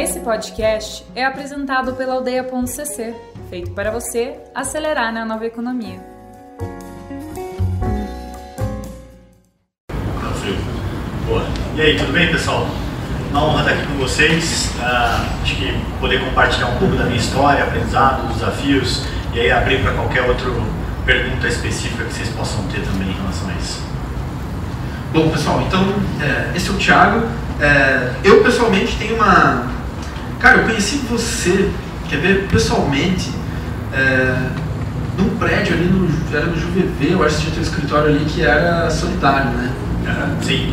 Esse podcast é apresentado pela Aldeia.cc, feito para você acelerar na nova economia. Boa. E aí, tudo bem, pessoal? Uma honra estar aqui com vocês. Acho que poder compartilhar um pouco da minha história, aprendizados, desafios, e aí abrir para qualquer outra pergunta específica que vocês possam ter também em relação a isso. Bom, pessoal, então, esse é o Thiago. Eu, pessoalmente, tenho uma... Cara, eu conheci você, quer ver, pessoalmente, num prédio ali, era no JuVV, eu acho que tinha um escritório ali que era solidário, né? Sim,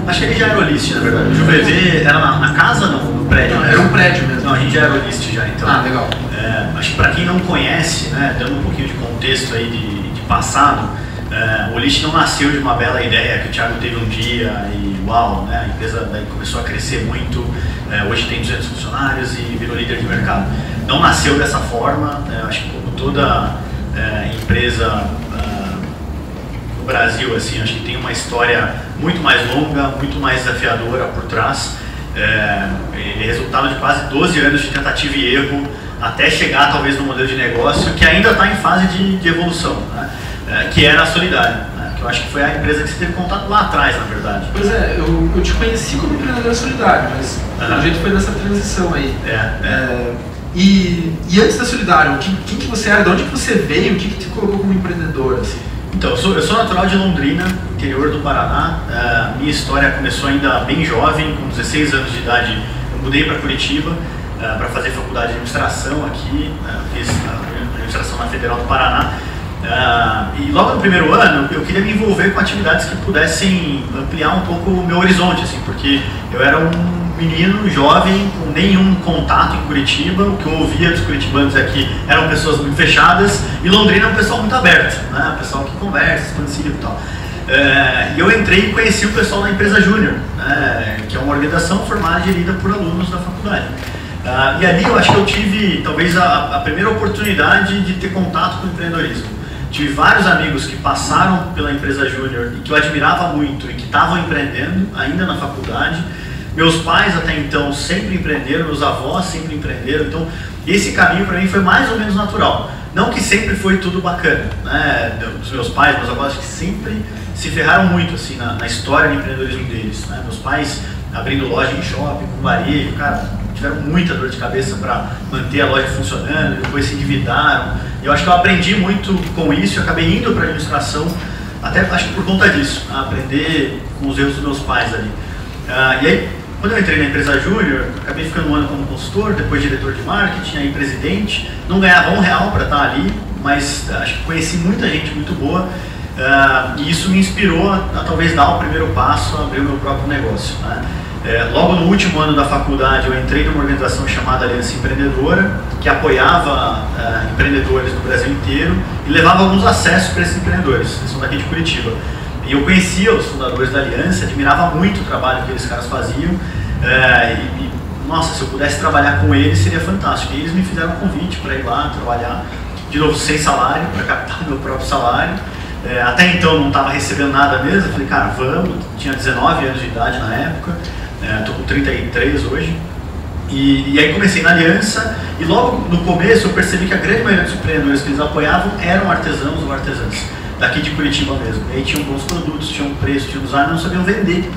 acho que ele já era Olist, na verdade. O JuVV era na casa, não? No prédio? Não, era um prédio mesmo. Não, a gente já era Olist já, então. Ah, legal. Acho que para quem não conhece, né, dando um pouquinho de contexto aí de passado, o Olist não nasceu de uma bela ideia que o Thiago teve um dia e uau, né, a empresa daí começou a crescer muito, hoje tem 200 funcionários e virou líder de mercado. Não nasceu dessa forma, acho que como toda empresa no Brasil, assim, acho que tem uma história muito mais longa, muito mais desafiadora por trás. Ele é resultado de quase 12 anos de tentativa e erro até chegar talvez no modelo de negócio que ainda está em fase de evolução, né? Que era a Solidário, né? Que eu acho que foi a empresa que você teve contato lá atrás, na verdade. Pois é, eu te conheci como empreendedor solidário, mas o jeito foi nessa transição aí. E antes da Solidário, quem que você era, de onde que você veio, o que te colocou como empreendedor? Assim? Então, eu sou natural de Londrina, interior do Paraná. Minha história começou ainda bem jovem, com 16 anos de idade eu mudei para Curitiba para fazer faculdade de administração aqui, fiz administração na Federal do Paraná. E logo no primeiro ano eu queria me envolver com atividades que pudessem ampliar um pouco o meu horizonte, assim, porque eu era um menino jovem com nenhum contato em Curitiba. O que eu ouvia dos curitibanos é que eram pessoas muito fechadas e Londrina é um pessoal muito aberto, né? Um pessoal que conversa, expansivo e tal. E eu entrei e conheci o pessoal da empresa Júnior, que é uma organização formada e gerida por alunos da faculdade. E ali eu acho que eu tive talvez a primeira oportunidade de ter contato com o empreendedorismo. Tive vários amigos que passaram pela empresa Júnior e que eu admirava muito e que estavam empreendendo ainda na faculdade. Meus pais até então sempre empreenderam, meus avós sempre empreenderam, então esse caminho para mim foi mais ou menos natural. Não que sempre foi tudo bacana, né? Os meus pais, meus avós que sempre se ferraram muito assim na história de empreendedorismo deles, né? Meus pais abrindo loja em shopping, com varejo, cara, tiveram muita dor de cabeça para manter a loja funcionando, depois se endividaram. E eu acho que eu aprendi muito com isso, eu acabei indo para a administração, até acho que por conta disso, aprender com os erros dos meus pais ali. E aí, quando eu entrei na empresa Júnior, acabei ficando um ano como consultor, depois diretor de marketing, aí presidente. Não ganhava R$1 para estar ali, mas acho que conheci muita gente muito boa. E isso me inspirou a talvez dar o primeiro passo, a abrir o meu próprio negócio, né? Logo no último ano da faculdade eu entrei numa organização chamada Aliança Empreendedora, que apoiava empreendedores no Brasil inteiro e levava alguns acessos para esses empreendedores. Eles são daqui de Curitiba. E eu conhecia os fundadores da Aliança, admirava muito o trabalho que eles caras faziam. Nossa, se eu pudesse trabalhar com eles seria fantástico. E eles me fizeram um convite para ir lá trabalhar, de novo sem salário, para captar o meu próprio salário. Até então não estava recebendo nada mesmo. Eu falei, cara, vamos. Tinha 19 anos de idade na época, estou com 33 hoje. E aí comecei na Aliança e logo no começo eu percebi que a grande maioria dos empreendedores que eles apoiavam eram artesãos ou artesãs daqui de Curitiba mesmo. E aí tinham bons produtos, tinham preço, tinham design, não sabiam vender.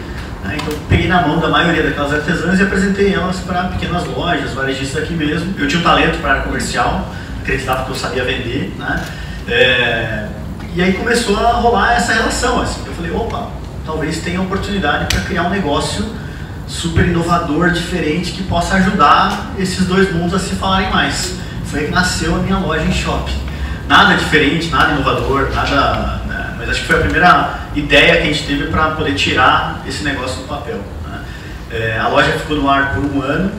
Então eu peguei na mão da maioria daquelas artesãs e apresentei elas para pequenas lojas, varejistas aqui mesmo. Eu tinha um talento para a área comercial, acreditava que eu sabia vender, né? E aí começou a rolar essa relação, assim. Eu falei, opa, talvez tenha oportunidade para criar um negócio super inovador, diferente, que possa ajudar esses dois mundos a se falarem mais. Foi aí que nasceu a minha loja em shopping. Nada diferente, nada inovador, nada, né? Mas acho que foi a primeira ideia que a gente teve para poder tirar esse negócio do papel, né? A loja ficou no ar por um ano,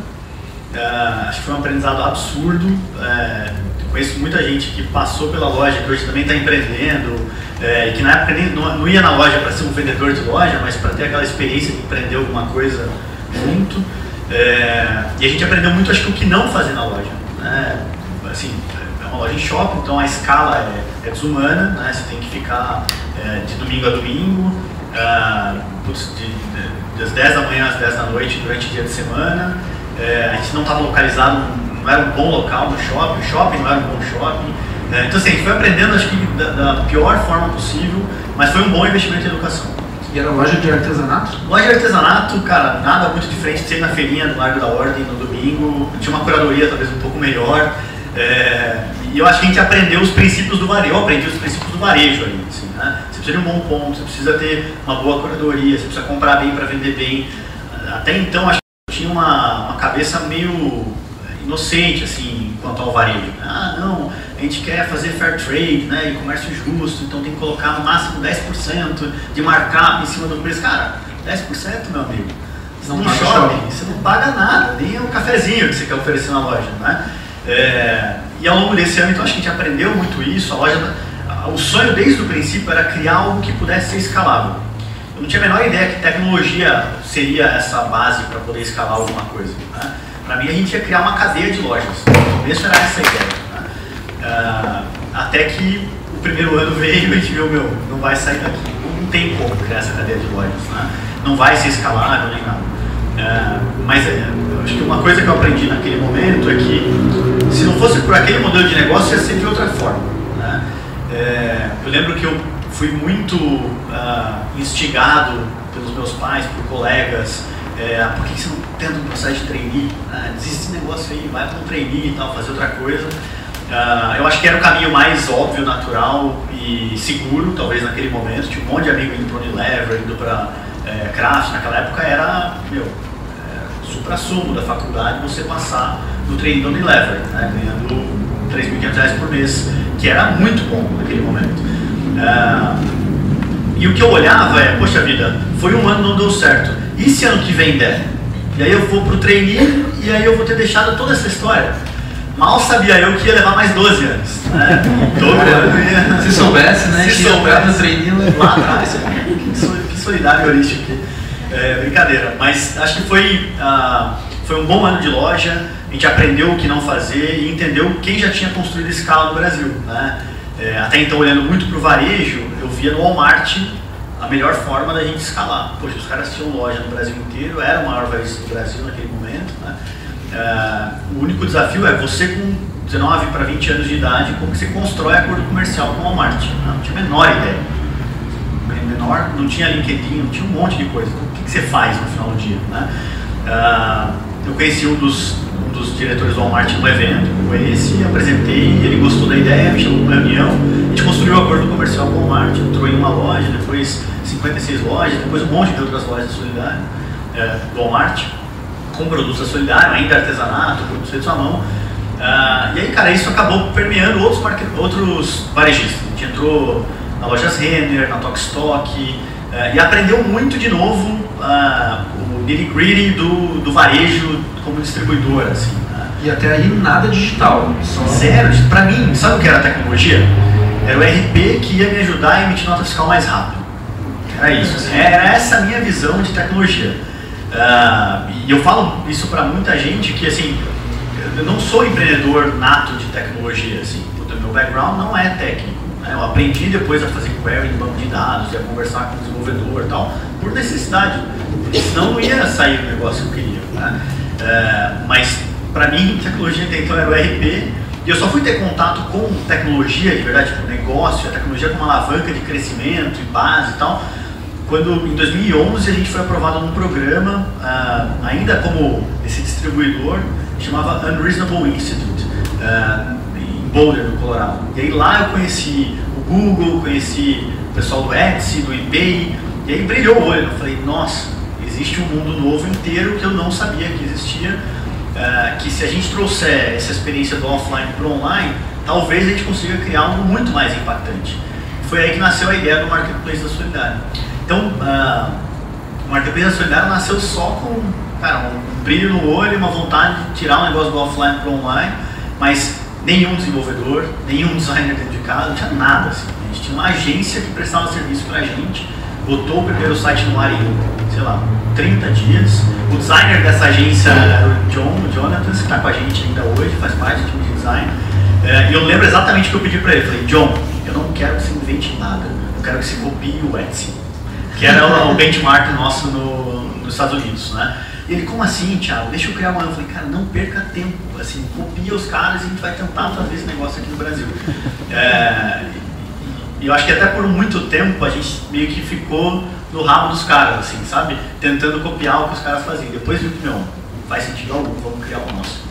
acho que foi um aprendizado absurdo. Conheço muita gente que passou pela loja, que hoje também está empreendendo, e que na época não ia na loja para ser um vendedor de loja, mas para ter aquela experiência de empreender alguma coisa junto. E a gente aprendeu muito, acho que o que não fazer na loja, né? Assim, é uma loja em shopping, então a escala é desumana, né? Você tem que ficar de domingo a domingo, das 10 da manhã às 10 da noite durante o dia de semana. a gente não estava localizado, não era um bom local no shopping, o shopping não era um bom shopping. Então assim, a gente foi aprendendo, acho que da pior forma possível, mas foi um bom investimento em educação. E era loja de artesanato? Loja de artesanato, cara, nada muito diferente de ser na feirinha do Largo da Ordem no domingo, tinha uma curadoria talvez um pouco melhor, e eu acho que a gente aprendeu os princípios do varejo, eu aprendi os princípios do varejo ali, assim, né? Você precisa de um bom ponto, você precisa ter uma boa curadoria, você precisa comprar bem para vender bem. Até então, acho que eu tinha uma cabeça meio inocente, assim, quanto ao varejo. Ah, não, a gente quer fazer fair trade, né, e comércio justo, então tem que colocar no máximo 10% de markup em cima do preço. Cara, 10%, meu amigo, não no paga shopping, você não paga nada, nem um cafezinho que você quer oferecer na loja, né? E ao longo desse ano, então, acho que a gente aprendeu muito isso. A loja, o sonho desde o princípio era criar algo que pudesse ser escalável. Eu não tinha a menor ideia que tecnologia seria essa base para poder escalar alguma coisa, né? Para mim, a gente ia criar uma cadeia de lojas. No começo era essa a ideia, né? Até que o primeiro ano veio e a gente viu, não vai sair daqui. Não tem como criar essa cadeia de lojas, né? Não vai ser escalável nem nada. Mas acho que uma coisa que eu aprendi naquele momento é que se não fosse por aquele modelo de negócio, ia ser de outra forma, né? Eu lembro que eu fui muito instigado pelos meus pais, por colegas. Por que você não tenta um processo de trainee? Desiste desse negócio aí, vai para um trainee e tal, fazer outra coisa. Eu acho que era o caminho mais óbvio, natural e seguro, talvez naquele momento. Tinha um monte de amigo indo para Unilever, indo para Kraft. Naquela época era, supra-sumo da faculdade você passar no trainee da Unilever, né, ganhando R$3.500 por mês, que era muito bom naquele momento. E o que eu olhava poxa vida, foi um ano, não deu certo. E se ano que vem der? E aí eu vou pro trainee e aí eu vou ter deixado toda essa história. Mal sabia eu que ia levar mais 12 anos. Né? Todo ano ia... Se soubesse, né? Se soubesse, no trainee lá atrás. Que solidário heurístico aqui. Brincadeira. Mas acho que foi um bom ano de loja. A gente aprendeu o que não fazer e entendeu quem já tinha construído escala no Brasil, né? Até então, olhando muito para o varejo, eu via no Walmart a melhor forma da gente escalar. Poxa, os caras tinham loja no Brasil inteiro, era o maior varejista do Brasil naquele momento, né? O único desafio é você com 19 para 20 anos de idade, como que você constrói acordo comercial com o Walmart. Não tinha a menor ideia. Não tinha LinkedIn, não tinha um monte de coisa. O que você faz no final do dia, né? Eu conheci um dos diretores do Walmart no evento, conheci, apresentei, ele gostou da ideia, me chamou para uma reunião, a gente construiu um acordo comercial com o Walmart, entrou em uma loja, depois 56 lojas, depois um monte de outras lojas da Solidário, do Walmart, com produtos da Solidário, ainda artesanato, produtos feitos à mão. E aí, cara, isso acabou permeando outros varejistas. A gente entrou na Lojas Renner, na Tokstok, e aprendeu muito de novo o nitty-gritty do varejo como distribuidor, assim, né? E até aí nada digital. Zero. Pra mim, sabe o que era a tecnologia? Era o ERP que ia me ajudar a emitir nota fiscal mais rápido. Era isso. Assim, era essa a minha visão de tecnologia. E eu falo isso pra muita gente que, assim, eu não sou empreendedor nato de tecnologia, assim. O meu background não é técnico. Eu aprendi depois a fazer query em banco de dados, a conversar com o desenvolvedor e tal, por necessidade, porque senão não ia sair o negócio que eu queria, né? Mas para mim, tecnologia até então era o ERP, e eu só fui ter contato com tecnologia de verdade, tipo negócio, a tecnologia como alavanca de crescimento e base e tal, quando em 2011 a gente foi aprovado num programa, ainda como esse distribuidor, chamava Unreasonable Institute, em Boulder, no Colorado. E aí lá eu conheci o Google, conheci o pessoal do Etsy, do eBay, e aí brilhou o olho. Eu falei, nossa, existe um mundo novo inteiro que eu não sabia que existia, que se a gente trouxer essa experiência do offline para o online, talvez a gente consiga criar algo muito mais impactante. Foi aí que nasceu a ideia do Marketplace da Solidário. Então, o Marketplace da Solidário nasceu só com, cara, um brilho no olho, uma vontade de tirar um negócio do offline para o online, mas nenhum desenvolvedor, nenhum designer dentro de casa, não tinha nada assim. A gente tinha uma agência que prestava serviço pra gente, botou o primeiro site no ar em, sei lá, 30 dias. O designer dessa agência era o Jonathan, que está com a gente ainda hoje, faz parte do time de design. E eu lembro exatamente o que eu pedi para ele. Falei, John, eu não quero que você invente nada, eu quero que você copie o Etsy, que era o benchmark nosso nos Estados Unidos, né? E ele, como assim, Thiago? Deixa eu criar uma. Eu falei, cara, não perca tempo, assim, copia os caras e a gente vai tentar fazer esse negócio aqui no Brasil. E eu acho que até por muito tempo a gente meio que ficou no rabo dos caras, assim, sabe? Tentando copiar o que os caras faziam. Depois viu que não faz sentido algum, vamos criar o nosso.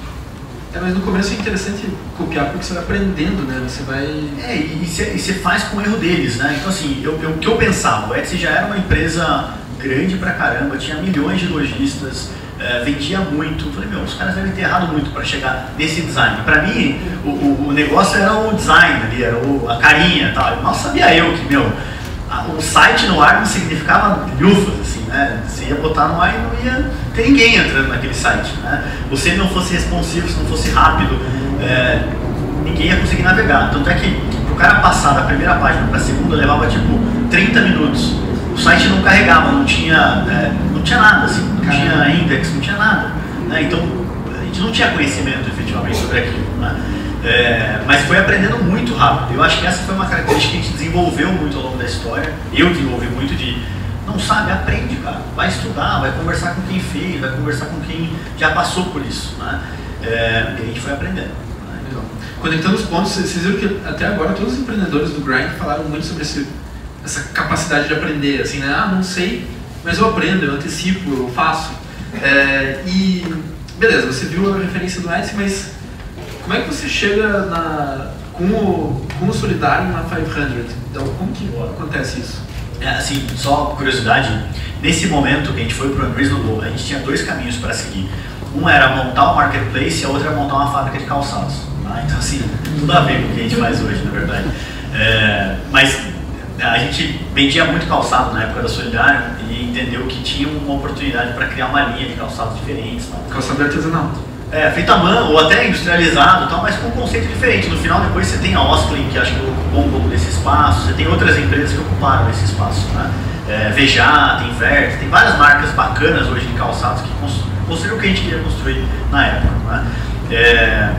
Mas no começo é interessante copiar porque você vai aprendendo, né? Você vai... E você faz com o erro deles, né? Então assim, o que eu pensava, o Etsy já era uma empresa grande pra caramba, tinha milhões de lojistas, vendia muito. Eu falei, os caras devem ter errado muito para chegar nesse design. Para mim, o negócio era o design ali, era a carinha e tal. Mal sabia eu que, o site no ar não significava lufas, assim, né? Você ia botar no ar e não ia ter ninguém entrando naquele site, né? Se ele não fosse responsivo, se não fosse rápido, ninguém ia conseguir navegar. Tanto é que pro cara passar da primeira página para a segunda levava tipo 30 minutos. O site não carregava, não tinha nada, assim, não tinha index, não tinha nada, né? Então a gente não tinha conhecimento efetivamente sobre aquilo, né? Mas foi aprendendo muito rápido. Eu acho que essa foi uma característica que a gente desenvolveu muito ao longo da história. Eu desenvolvi muito de, não sabe, aprende, cara, vai estudar, vai conversar com quem fez, vai conversar com quem já passou por isso, né? E a gente foi aprendendo. Né? Conectando os pontos, vocês viram que até agora todos os empreendedores do Grind falaram muito sobre essa capacidade de aprender, assim, né? Não sei, mas eu aprendo, eu antecipo, eu faço. E beleza, você viu a referência do Etsy, mas como é que você chega com o Solidário na 500? Então, como que acontece isso? Assim, só curiosidade, nesse momento que a gente foi para o Unreasonable, a gente tinha dois caminhos para seguir. Um era montar um marketplace e a outra era montar uma fábrica de calçados. Tá? Então, assim, tudo a ver com o que a gente faz hoje, na verdade. Mas a gente vendia muito calçado na época da Solidário e entendeu que tinha uma oportunidade para criar uma linha de calçados diferentes. Tá? Calçado artesanal. Feito à mão, ou até industrializado, tal, mas com um conceito diferente. No final, depois você tem a Osklin, que acho que ocupou um pouco desse espaço, você tem outras empresas que ocuparam esse espaço, né? Veja, tem Vert, tem várias marcas bacanas hoje de calçados que construíram o que a gente queria construir na época, né?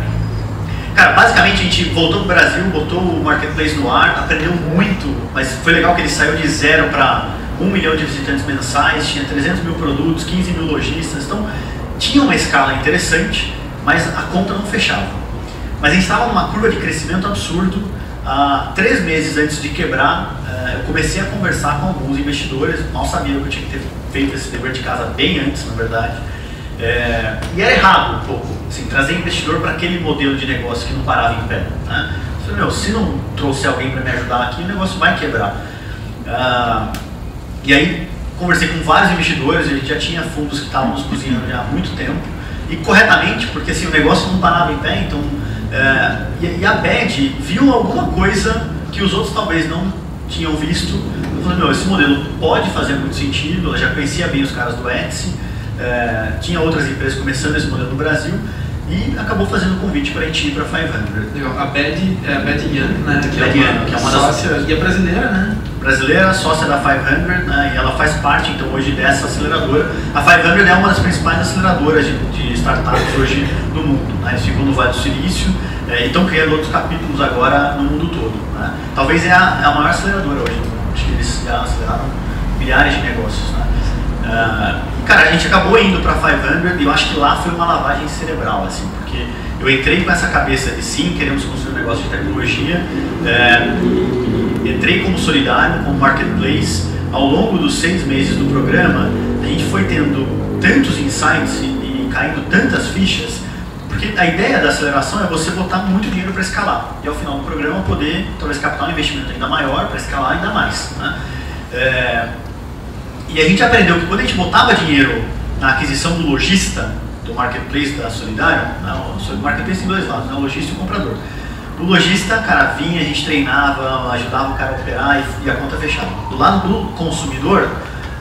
Cara, basicamente a gente voltou pro Brasil, botou o marketplace no ar, aprendeu muito, mas foi legal que ele saiu de 0 para 1 milhão de visitantes mensais, tinha 300 mil produtos, 15 mil lojistas, então tinha uma escala interessante, mas a conta não fechava. Mas a gente estava numa curva de crescimento absurdo. 3 meses antes de quebrar, eu comecei a conversar com alguns investidores, mal sabia que eu tinha que ter feito esse dever de casa bem antes, na verdade. E era errado um pouco, assim, trazer investidor para aquele modelo de negócio que não parava em pé, né? Eu falei, se não trouxer alguém para me ajudar aqui, o negócio vai quebrar. E aí conversei com vários investidores, a gente já tinha fundos que estavam nos cozinhando já há muito tempo, e corretamente, porque assim, o negócio não parava em pé, então... e a BED viu alguma coisa que os outros talvez não tinham visto. Eu falei, esse modelo pode fazer muito sentido, ela já conhecia bem os caras do Etsy, tinha outras empresas começando esse modelo no Brasil, e acabou fazendo o convite para a gente ir para 500. Legal. A BED é a BED Young, né? Que é uma sócia, e é brasileira, né? Brasileira, sócia da 500, né? E ela faz parte então hoje dessa aceleradora. A 500 é uma das principais aceleradoras de startups hoje no mundo, né? Eles ficam no Vale do Silício e estão criando outros capítulos agora no mundo todo, né? Talvez é a maior aceleradora hoje no mundo, acho que eles já aceleraram milhares de negócios, né? Cara, a gente acabou indo para 500 e eu acho que lá foi uma lavagem cerebral, assim, porque eu entrei com essa cabeça de sim, queremos construir um negócio de tecnologia, entrei como solidário, como marketplace. Ao longo dos 6 meses do programa, a gente foi tendo tantos insights e caindo tantas fichas, porque a ideia da aceleração é você botar muito dinheiro para escalar e ao final do programa poder talvez captar um investimento ainda maior para escalar ainda mais, né? E a gente aprendeu que quando a gente botava dinheiro na aquisição do lojista, do marketplace da Solidário, o marketplace tem 2 lados, né? O lojista e o comprador. O lojista, cara, vinha, a gente treinava, ajudava o cara a operar e a conta fechava. Do lado do consumidor,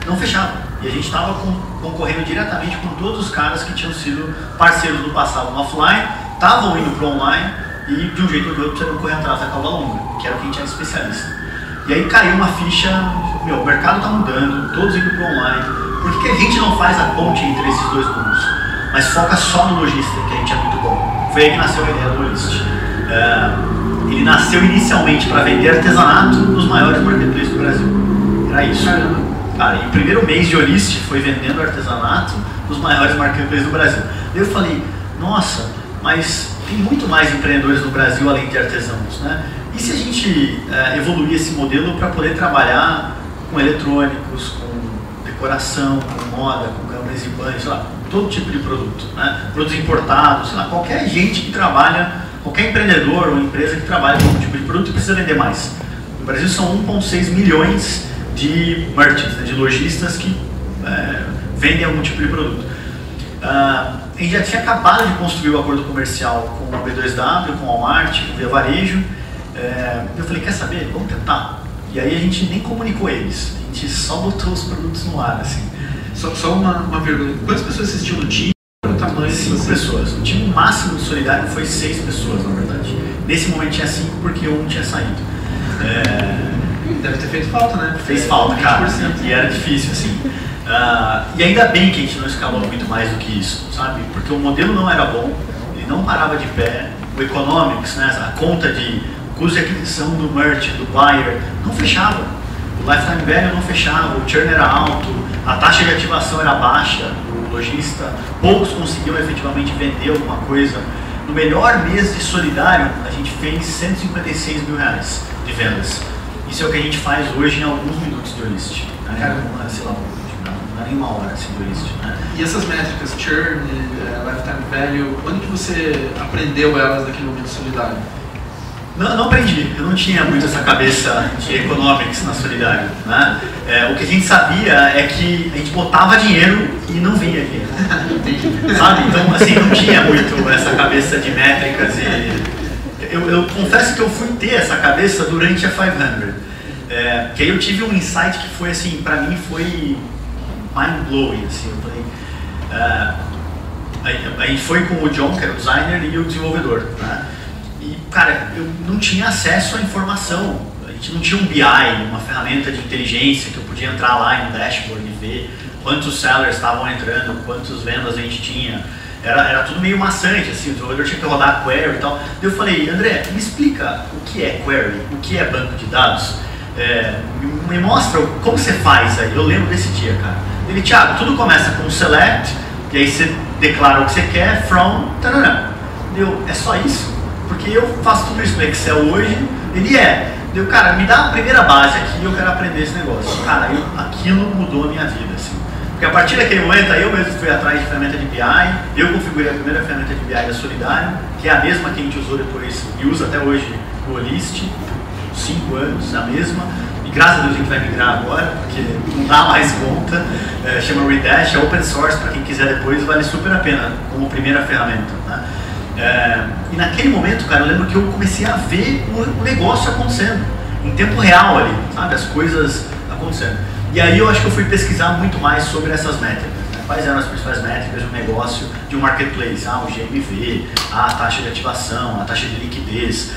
não fechava. E a gente estava concorrendo diretamente com todos os caras que tinham sido parceiros do passado no offline, estavam indo para o online e de um jeito ou de outro precisavam correr atrás da cauda longa, que era o que a gente era especialista. E aí caiu uma ficha, o mercado está mudando, todos indo para o online, por que a gente não faz a ponte entre esses 2 mundos? Mas foca só no lojista, que a gente é muito bom. Foi aí que nasceu a ideia do Olist. Ele nasceu inicialmente para vender artesanato nos maiores marketplaces do Brasil. Era isso. Caramba. Cara, e o primeiro mês de Olist foi vendendo artesanato dos maiores marketplaces do Brasil. Daí eu falei, nossa, mas tem muito mais empreendedores no Brasil além de artesãos, né? E se a gente evoluir esse modelo para poder trabalhar com eletrônicos, com decoração, com moda, com câmeras e banhos, sei lá, todo tipo de produto, né? Produtos importados, sei lá, qualquer gente que trabalha, qualquer empreendedor ou empresa que trabalha com algum tipo de produto precisa vender mais. No Brasil são 1,6 milhões de merchants, né, de lojistas que vendem algum tipo de produto. A gente já tinha acabado de construir o acordo comercial com o B2W, com o Walmart, com o Via Varejo. Eu falei, quer saber? Vamos tentar. E aí a gente nem comunicou eles, a gente só botou os produtos no ar, assim. Só uma pergunta, quantas pessoas assistiam no time? O tamanho? 5 pessoas. O time máximo do Solidário foi 6 pessoas, na verdade. Nesse momento tinha 5 porque um tinha saído. Deve ter feito falta, né? Fez falta, cara, e era difícil, assim. E ainda bem que a gente não escalou muito mais do que isso, sabe? Porque o modelo não era bom, ele não parava de pé, o economics, né, a conta de custo de aquisição do merchant, do buyer, não fechava. O lifetime value não fechava, o churn era alto, a taxa de ativação era baixa do lojista, poucos conseguiam efetivamente vender alguma coisa. No melhor mês de Solidário, a gente fez R$156 mil de vendas. Isso é o que a gente faz hoje em alguns minutos de Olist. Né? Sei lá, não é nem uma hora assim, de Olist. Né? E essas métricas, churn, lifetime value, onde que você aprendeu elas naquele momento solidário? Não aprendi, eu não tinha muito essa cabeça de economics na Solidário. Né? O que a gente sabia é que a gente botava dinheiro e não vinha dinheiro. Sabe? Então, assim, não tinha muito essa cabeça de métricas e... Eu confesso que eu fui ter essa cabeça durante a 500. Que aí eu tive um insight que foi assim, pra mim foi mind-blowing, assim, eu falei... a gente foi com o John, que era o designer, e o desenvolvedor, né? E, cara, eu não tinha acesso à informação, a gente não tinha um BI, uma ferramenta de inteligência que eu podia entrar lá no dashboard e ver quantos sellers estavam entrando, quantas vendas a gente tinha. Era tudo meio maçante, assim, o desenvolvedor tinha que rodar query e tal. Eu falei, André, me explica o que é query, o que é banco de dados, me mostra como você faz aí. Eu lembro desse dia, cara. Ele, Thiago, tudo começa com select, e aí você declara o que você quer, from, tarará. É só isso? Porque eu faço tudo isso no Excel hoje, cara, me dá a primeira base aqui e eu quero aprender esse negócio. Cara, aquilo mudou a minha vida, assim. Porque a partir daquele momento, aí eu mesmo fui atrás de ferramenta de BI, eu configurei a primeira ferramenta de BI da Solidário, que é a mesma que a gente usou depois e usa até hoje no Olist, 5 anos, a mesma. E graças a Deus a gente vai migrar agora, porque não dá mais conta, chama Redash, é open source, para quem quiser depois, vale super a pena como primeira ferramenta. Né? E naquele momento, cara, eu lembro que eu comecei a ver o negócio acontecendo, em tempo real ali, sabe, as coisas acontecendo. E aí eu acho que eu fui pesquisar muito mais sobre essas métricas, né? Quais eram as principais métricas de um negócio, de um marketplace, o GMV, a taxa de ativação, a taxa de liquidez.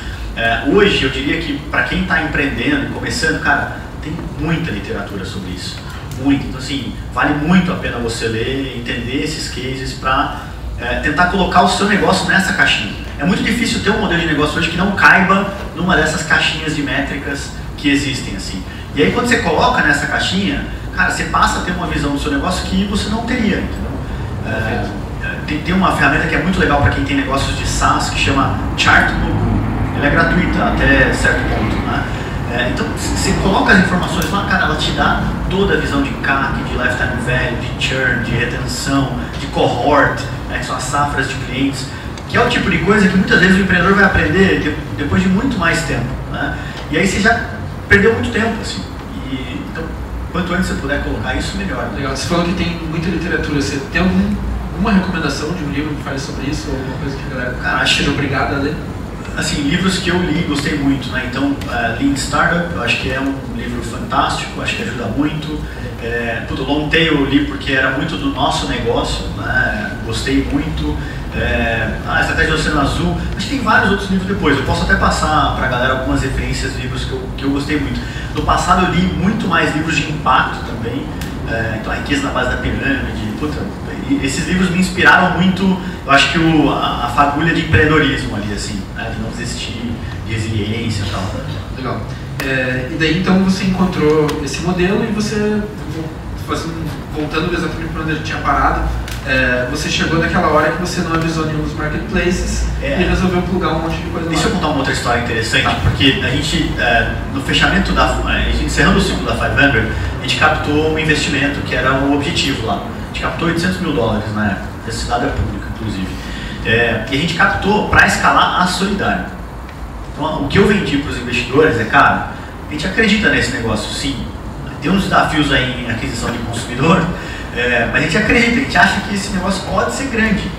Hoje eu diria que para quem está empreendendo e começando, cara, tem muita literatura sobre isso, muito. Então assim, vale muito a pena você ler, entender esses cases para tentar colocar o seu negócio nessa caixinha. É muito difícil ter um modelo de negócio hoje que não caiba numa dessas caixinhas de métricas que existem, assim. E aí quando você coloca nessa caixinha, cara, você passa a ter uma visão do seu negócio que você não teria, entendeu? Tem uma ferramenta que é muito legal para quem tem negócios de SaaS que chama Chartbook. Ela é gratuita até certo ponto, né? Então você coloca as informações lá, cara, ela te dá toda a visão de CAC, de lifetime value, de churn, de retenção, de cohort, né, que são as safras de clientes, que é o tipo de coisa que muitas vezes o empreendedor vai aprender depois de muito mais tempo, né? E aí você já perdeu muito tempo, assim. Então, quanto antes você puder colocar isso, melhor. Legal. Você falou que tem muita literatura. Você tem alguma recomendação de um livro que fale sobre isso? Ou alguma coisa que a galera seja obrigada a ler? Assim, livros que eu li, gostei muito, né? Então, Lean Startup, eu acho que é um livro fantástico, acho que ajuda muito. Long Tail eu li porque era muito do nosso negócio, né? Gostei muito. A Estratégia do Oceano Azul, acho que tem vários outros livros depois. Eu posso até passar para a galera algumas referências de livros que eu gostei muito. No passado eu li muito mais livros de impacto também, então A Riqueza na Base da Pirâmide, esses livros me inspiraram muito, eu acho que a fagulha de empreendedorismo ali, assim, né, de não desistir, de resiliência e tal. Legal. E daí então você encontrou esse modelo e você voltando exatamente para onde a gente tinha parado, você chegou naquela hora que você não avisou nenhum dos marketplaces e resolveu plugar um monte de coisa. Deixa eu contar uma outra história interessante, porque a gente, no fechamento encerrando o ciclo da 500, a gente captou um investimento que era um objetivo lá. A gente captou $800 mil na época, essa cidade é pública, inclusive. E a gente captou para escalar a Solidária. Então, o que eu vendi para os investidores cara, a gente acredita nesse negócio, sim. Tem uns desafios aí em aquisição de consumidor, mas a gente acredita, a gente acha que esse negócio pode ser grande.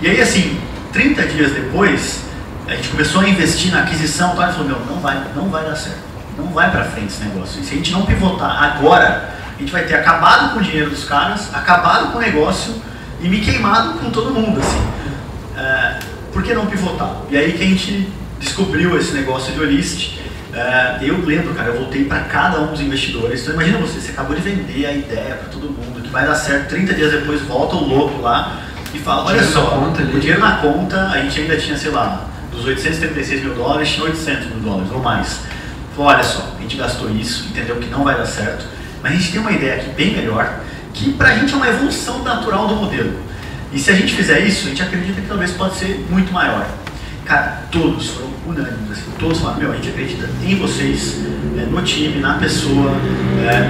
E aí, assim, 30 dias depois, a gente começou a investir na aquisição, e falou, não vai dar certo, não vai para frente esse negócio. E se a gente não pivotar agora, a gente vai ter acabado com o dinheiro dos caras, acabado com o negócio e me queimado com todo mundo, assim. Por que não pivotar? E aí que a gente descobriu esse negócio de Olist. Eu lembro, cara, eu voltei para cada um dos investidores. Então imagina você acabou de vender a ideia para todo mundo, que vai dar certo, 30 dias depois volta o louco lá e fala, olha só, o dinheiro na conta, a gente ainda tinha, sei lá, dos $836 mil, tinha $800 mil ou mais. Falou, olha só, a gente gastou isso, entendeu que não vai dar certo, mas a gente tem uma ideia aqui bem melhor, que pra gente é uma evolução natural do modelo. E se a gente fizer isso, a gente acredita que talvez pode ser muito maior. Cara, todos foram unânimes, assim, todos falaram, a gente acredita em vocês, no time, na pessoa,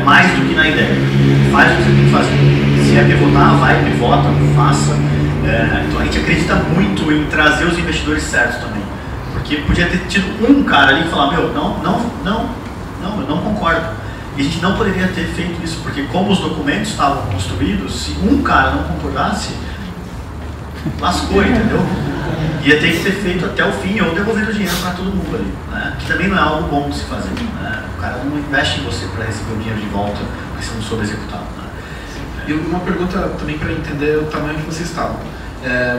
mais do que na ideia. Faz o que você tem que fazer. Se é pivotar, vai, pivota, faça. Então a gente acredita muito em trazer os investidores certos também. Porque podia ter tido um cara ali que falava, eu não concordo. E a gente não poderia ter feito isso, porque como os documentos estavam construídos, se um cara não concordasse, lascou, entendeu? Ia ter que ser feito até o fim ou devolvendo o dinheiro para todo mundo ali, né? Que também não é algo bom de se fazer, né? O cara não investe em você para receber o dinheiro de volta porque você não soube executar, né? E uma pergunta também para entender o tamanho que vocês estavam.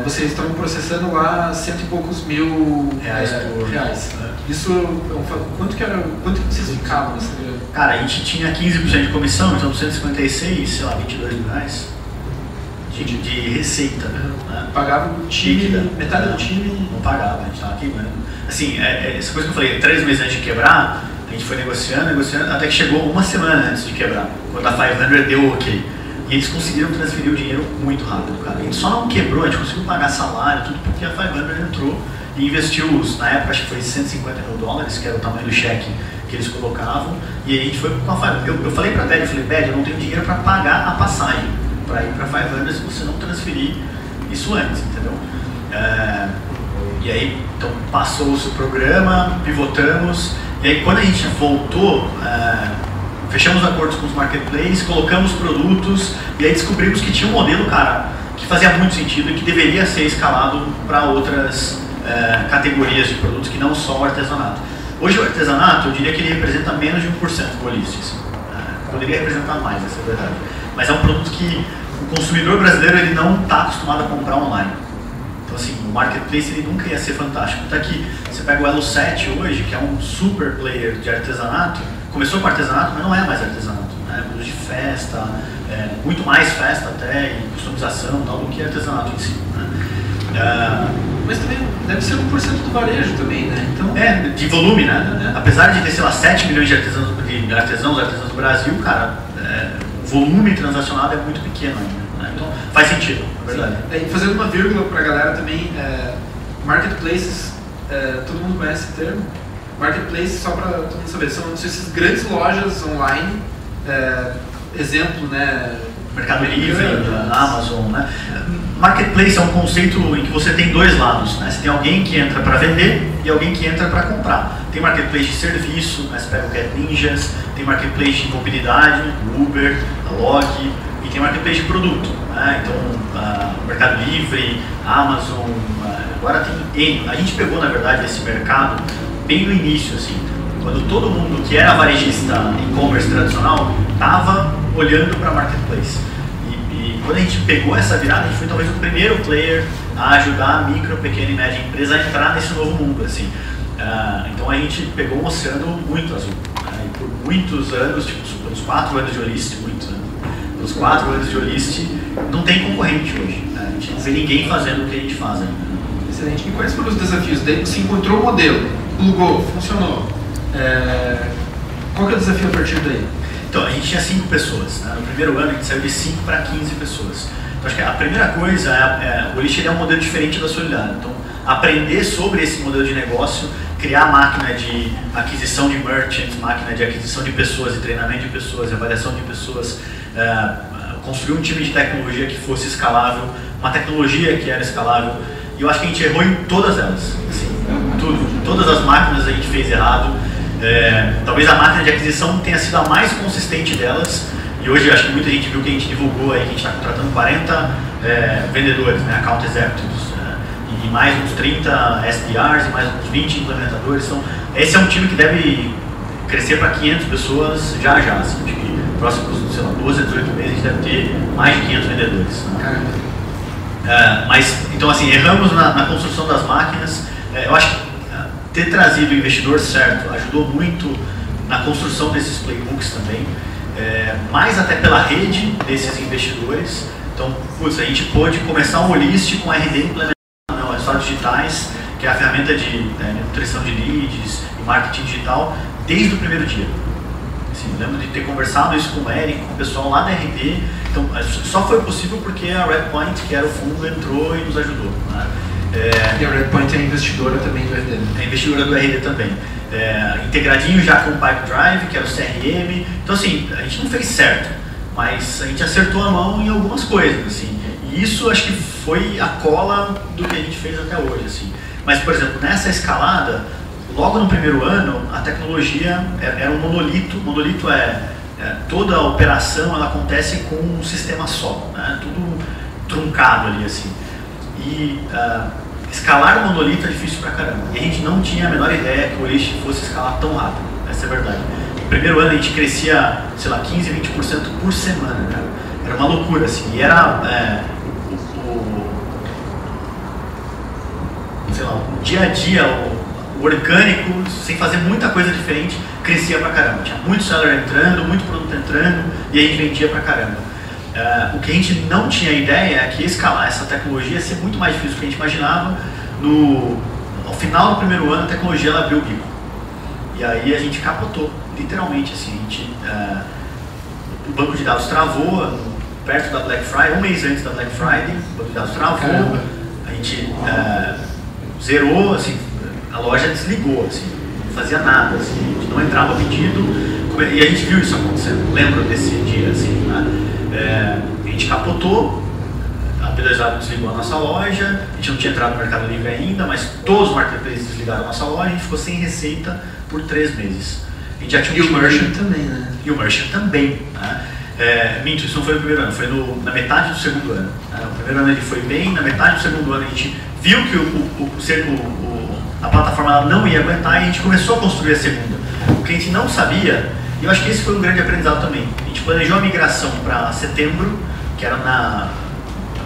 Vocês estavam processando lá cento e poucos mil reais. Isso, quanto que vocês ficavam nessa grana? Cara, a gente tinha 15% de comissão, então 156, sei lá, $22 mil. De receita, né? Pagava o time, metade do time? Não pagava, a gente estava queimando. Assim, essa coisa que eu falei, 3 meses antes de quebrar, a gente foi negociando, até que chegou uma semana antes de quebrar, quando a 500 deu o ok. E eles conseguiram transferir o dinheiro muito rápido, cara. A gente só não quebrou, a gente conseguiu pagar salário, tudo porque a 500 entrou e investiu, na época acho que foi $150 mil, que era o tamanho do cheque que eles colocavam, e aí a gente foi com a 500. Eu falei pra Bad, eu não tenho dinheiro para pagar a passagem para ir para 500 se você não transferir isso antes, entendeu? E aí, então passou-se o programa, pivotamos, e aí quando a gente voltou, fechamos acordos com os marketplaces, colocamos produtos, e aí descobrimos que tinha um modelo, cara, que fazia muito sentido e que deveria ser escalado para outras categorias de produtos que não só o artesanato. Hoje o artesanato, eu diria que ele representa menos de 1% do Olist, assim. Poderia representar mais, essa é a verdade. Mas é um produto que o consumidor brasileiro ele não está acostumado a comprar online. Então assim, o marketplace ele nunca ia ser fantástico. Então aqui, você pega o Elo 7 hoje, que é um super player de artesanato, começou com artesanato, mas não é mais artesanato. É produto de festa, muito mais festa até, e customização tal, do que artesanato em si. Né? Mas também deve ser 1% do varejo também, né? Então... de volume, né? Apesar de ter, sei lá, 7 milhões de artesãos do Brasil, cara, o volume transacionado é muito pequeno ainda, né? Então faz sentido, na verdade. E fazendo uma vírgula para a galera também, marketplaces, todo mundo conhece esse termo? Marketplaces, só para todo mundo saber, são essas grandes lojas online, exemplo, né? Mercado Livre, Amazon, né? Marketplace é um conceito em que você tem dois lados, né? Você tem alguém que entra para vender e alguém que entra para comprar. Tem marketplace de serviço, né? Você pega o Cat Ninjas, tem marketplace de mobilidade, o Uber, a Log, e tem marketplace de produto, né? Então, Mercado Livre, Amazon, agora tem N. A gente pegou, na verdade, esse mercado bem no início, assim, quando todo mundo que era varejista e-commerce tradicional estava olhando para marketplace. E quando a gente pegou essa virada, a gente foi talvez o primeiro player a ajudar a micro, pequena e média empresa a entrar nesse novo mundo, assim. Então a gente pegou um oceano muito azul. E por muitos anos, tipo, uns 4 anos de Olist, muitos anos. Nos 4 anos de Olist, não tem concorrente hoje. A gente não vê ninguém fazendo o que a gente faz ainda. Excelente. E quais foram os desafios? Daí você encontrou o modelo, plugou, funcionou. Qual que é o desafio a partir daí? Então, a gente tinha 5 pessoas, né? No primeiro ano a gente saiu de 5 para 15 pessoas. Então, acho que a primeira coisa o Olist é um modelo diferente da Solidário. Então, aprender sobre esse modelo de negócio, criar máquina de aquisição de merchants, máquina de aquisição de pessoas, de treinamento de pessoas, avaliação de pessoas, construir um time de tecnologia que fosse escalável, uma tecnologia que era escalável. E eu acho que a gente errou em todas elas, assim, tudo. Todas as máquinas a gente fez errado. Talvez a máquina de aquisição tenha sido a mais consistente delas. E hoje acho que muita gente viu que a gente divulgou aí que a gente está contratando 40 vendedores, né, account executives, e mais uns 30 SDRs e mais uns 20 implementadores. Então, esse é um time que deve crescer para 500 pessoas já. Assim, acho que próximos, sei lá, 12 a 18 meses a gente deve ter mais de 500 vendedores. Né? Mas, então assim, erramos na construção das máquinas. Eu acho que ter trazido o investidor certo ajudou muito na construção desses playbooks também, mais até pela rede desses investidores. Então, putz, a gente pôde começar um Olist com RD implementado, resultados digitais, que é a ferramenta de nutrição de leads e marketing digital, desde o primeiro dia. Assim, eu lembro de ter conversado isso com o Eric, com o pessoal lá da RD. Então, só foi possível porque a Redpoint, que era o fundo, entrou e nos ajudou. Né? E a Redpoint é investidora também do RD. É investidora do RD também. Integradinho já com o Pipedrive, que era o CRM. Então, assim, a gente não fez certo, mas a gente acertou a mão em algumas coisas. Assim. E isso acho que foi a cola do que a gente fez até hoje. Assim. Mas, por exemplo, nessa escalada, logo no primeiro ano, a tecnologia era um monolito. Monolito toda a operação ela acontece com um sistema só, né? Tudo truncado ali assim. E escalar o monolito é difícil pra caramba. E a gente não tinha a menor ideia que o Olist fosse escalar tão rápido. Essa é a verdade. No primeiro ano a gente crescia, sei lá, 15, 20% por semana, cara. Era uma loucura assim. E era sei lá, o dia a dia, o orgânico, sem fazer muita coisa diferente, crescia pra caramba. Tinha muito seller entrando, muito produto entrando e a gente vendia pra caramba. O que a gente não tinha ideia é que escalar essa tecnologia ia ser muito mais difícil do que a gente imaginava. Ao final do primeiro ano, a tecnologia ela abriu o bico. E aí a gente capotou, literalmente. Assim, o banco de dados travou perto da Black Friday, um mês antes da Black Friday, o banco de dados travou. Caramba. A gente zerou, assim, a loja desligou, assim, não fazia nada, assim, a gente não entrava pedido, e a gente viu isso acontecendo, lembro desse dia, assim, né? A gente capotou, a P2W desligou a nossa loja, a gente não tinha entrado no Mercado Livre ainda, mas todos os marketplaces desligaram a nossa loja, a gente ficou sem receita por 3 meses. A gente já tinha o merchant também, né? E o merchant também, né? Minto, isso não foi no primeiro ano, foi na metade do segundo ano. Né? No primeiro ano ele foi bem, na metade do segundo ano a gente viu que a plataforma ela não ia aguentar e a gente começou a construir a segunda. O que a gente não sabia, e eu acho que esse foi um grande aprendizado também, a gente planejou a migração para setembro, que era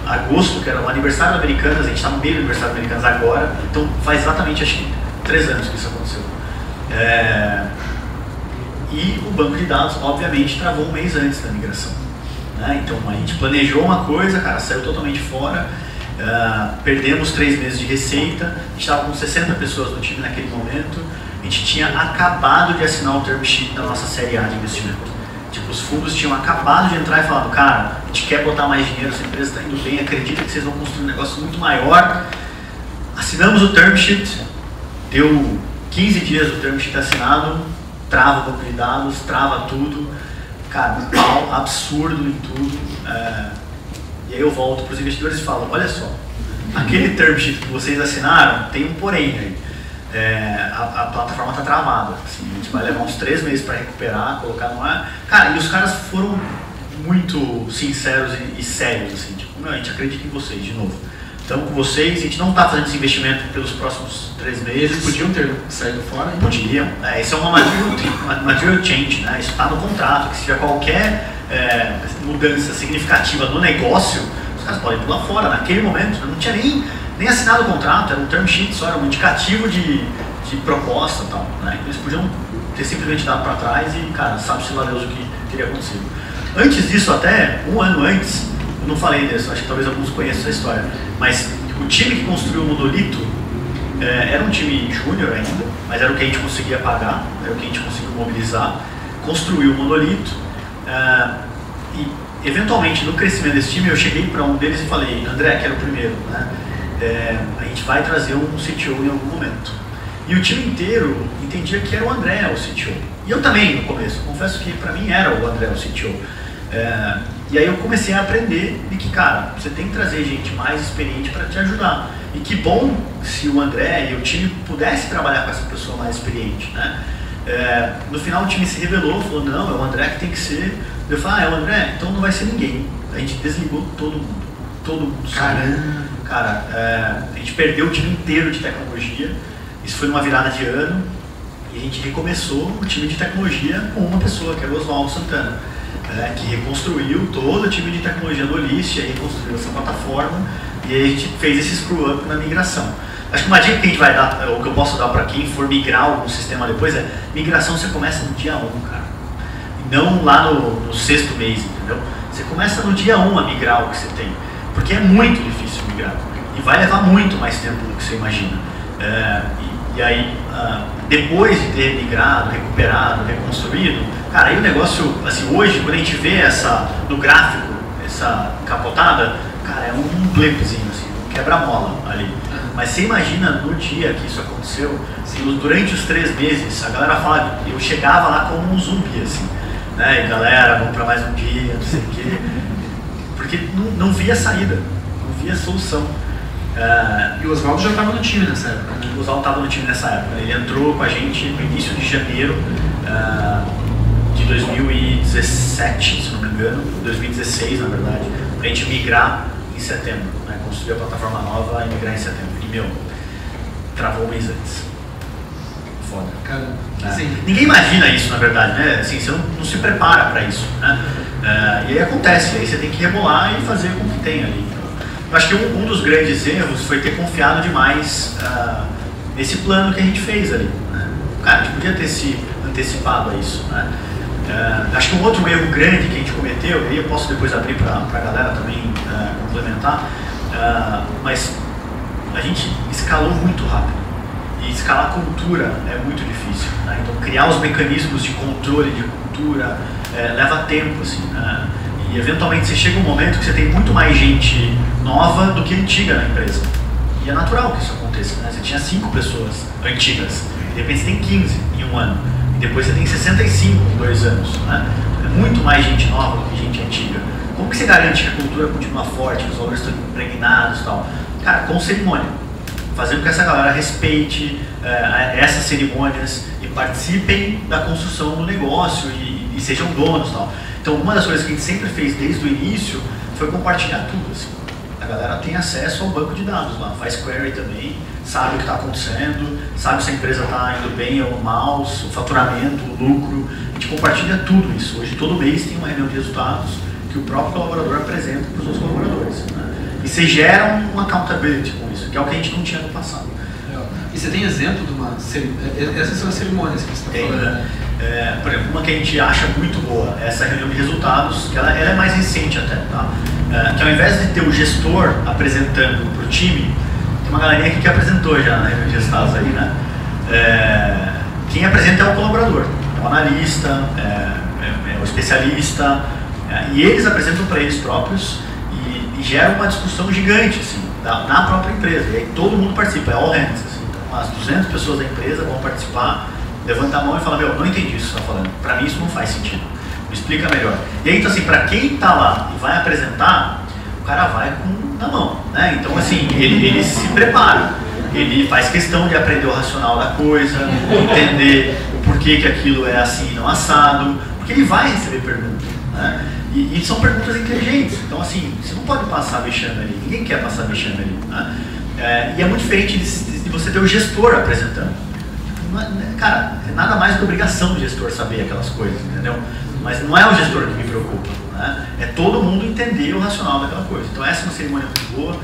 agosto, que era o aniversário da Americanas, a gente está no meio do aniversário da Americanas agora, então faz exatamente, acho que 3 anos que isso aconteceu. E o banco de dados, obviamente, travou um mês antes da migração. Né? Então a gente planejou uma coisa, cara, saiu totalmente fora, perdemos 3 meses de receita, a gente estava com 60 pessoas no time naquele momento, a gente tinha acabado de assinar o term sheet da nossa série A de investimento. Tipo, os fundos tinham acabado de entrar e falado, cara, a gente quer botar mais dinheiro, essa empresa está indo bem, acredita que vocês vão construir um negócio muito maior. Assinamos o term sheet, deu 15 dias do term sheet assinado, trava o banco de dados, trava tudo, cara, um pau absurdo em tudo. E aí eu volto para os investidores e falo, olha só, aquele term sheet que vocês assinaram tem um porém aí. A plataforma está travada, assim, a gente vai levar uns 3 meses para recuperar, colocar no ar. Cara, e os caras foram muito sinceros e sérios, assim, tipo, a gente acredita em vocês, de novo. Então, com vocês, a gente não está fazendo esse investimento pelos próximos 3 meses. Eles podiam ter saído fora? Hein? Podiam. Isso é uma material change, né? Isso está no contrato, que se tiver qualquer mudança significativa no negócio, os caras podem pular fora. Naquele momento, não tinha nem assinado o contrato, era um term sheet só, era um indicativo de proposta e tal. Né? Então, eles podiam ter simplesmente dado para trás e, cara, sabe-se lá Deus o que teria acontecido. Antes disso, até 1 ano antes, eu não falei disso, acho que talvez alguns conheçam essa história, mas o time que construiu o monolito era um time júnior ainda, mas era o que a gente conseguia pagar, era o que a gente conseguiu mobilizar, construiu o monolito, E eventualmente no crescimento desse time eu cheguei para um deles e falei, André, que era o primeiro, né? A gente vai trazer um CTO em algum momento. E o time inteiro entendia que era o André o CTO. E eu também no começo, confesso que para mim era o André o CTO. E aí eu comecei a aprender de que, cara, você tem que trazer gente mais experiente para te ajudar. E que bom se o André e o time pudesse trabalhar com essa pessoa mais experiente, né? No final o time se rebelou, falou, não, é o André que tem que ser. Eu falei, é o André? Então não vai ser ninguém. A gente desligou todo mundo. Todo mundo. Caramba! Cara, a gente perdeu o time inteiro de tecnologia. Isso foi numa virada de ano. E a gente recomeçou o time de tecnologia com uma pessoa, que é o Oswaldo Santana. Que reconstruiu todo o time de tecnologia do Olist, aí reconstruiu essa plataforma. E aí a gente fez esse screw-up na migração. Acho que uma dica que a gente vai dar, ou que eu posso dar para quem for migrar algum sistema depois migração você começa no dia 1, cara. E não lá no 6º mês, entendeu? Você começa no dia 1 a migrar o que você tem. Porque é muito difícil migrar. E vai levar muito mais tempo do que você imagina. E aí, depois de ter migrado, recuperado, reconstruído, cara, aí o negócio, assim, hoje, quando a gente vê no gráfico, essa capotada, cara, é um blimpzinho, assim, um quebra-mola ali. Mas você imagina no dia que isso aconteceu, assim, durante os 3 meses, a galera fala, eu chegava lá como um zumbi, assim, né, e galera, vamos pra mais um dia, não sei o quê, porque não via saída, não via solução. E o Oswaldo já estava no time nessa época, né? O Oswaldo estava no time nessa época, ele entrou com a gente no início de janeiro de 2017, se não me engano, 2016 na verdade, para a gente migrar em setembro, né? Construir a plataforma nova e migrar em setembro. E meu, travou um mês antes. Foda. Cara, ninguém imagina isso, na verdade, né? Assim, você não se prepara para isso, né? E aí acontece, aí você tem que rebolar e fazer com o que tem ali. Eu acho que um dos grandes erros foi ter confiado demais nesse plano que a gente fez ali, né? Cara, a gente podia ter se antecipado a isso, né? Acho que um outro erro grande que a gente cometeu, e aí eu posso depois abrir para a galera também complementar, mas a gente escalou muito rápido. E escalar cultura é muito difícil, né? Então criar os mecanismos de controle de cultura leva tempo, assim, né? E eventualmente você chega um momento que você tem muito mais gente nova do que antiga na empresa. E é natural que isso aconteça, né? Você tinha 5 pessoas antigas, de repente você tem 15 em um ano, e depois você tem 65 em 2 anos, né? É muito mais gente nova do que gente antiga. Como que você garante que a cultura continua forte, que os valores estão impregnados e tal? Cara, com cerimônia. Fazendo com que essa galera respeite essas cerimônias e participem da construção do negócio e sejam donos e tal. Então, uma das coisas que a gente sempre fez desde o início foi compartilhar tudo. Assim. A galera tem acesso ao banco de dados lá, faz query também, sabe o que está acontecendo, sabe se a empresa está indo bem ou mal, o faturamento, o lucro. A gente compartilha tudo isso. Hoje, todo mês tem uma reunião de resultados que o próprio colaborador apresenta para os outros colaboradores, né? E você gera uma accountability com isso, que é o que a gente não tinha no passado. E você tem exemplo de uma cerimônia? Essas são as cerimônias que você está falando, né? Por exemplo, uma que a gente acha muito boa, essa reunião de resultados, que ela é mais recente até, tá? Que ao invés de ter o gestor apresentando para o time, tem uma galerinha aqui que apresentou já na reunião de resultados aí, né? Quem apresenta é o colaborador, é o analista, é o especialista, e eles apresentam para eles próprios e gera uma discussão gigante, assim, na própria empresa, e aí todo mundo participa, é all hands, assim, então as 200 pessoas da empresa vão participar, levanta a mão e fala, meu, não entendi isso que você está falando, para mim isso não faz sentido, me explica melhor. E aí, então assim, para quem está lá e vai apresentar, o cara vai na mão, né? Então assim, ele se prepara, ele faz questão de aprender o racional da coisa, entender o porquê que aquilo é assim e não assado, porque ele vai receber perguntas, né? E são perguntas inteligentes, então assim, você não pode passar vexame ali, ninguém quer passar vexame ali, né? E é muito diferente de você ter o gestor apresentando. Cara, é nada mais do que obrigação do gestor saber aquelas coisas, entendeu? Mas não é o gestor que me preocupa, né? É todo mundo entender o racional daquela coisa. Então essa é uma cerimônia muito boa.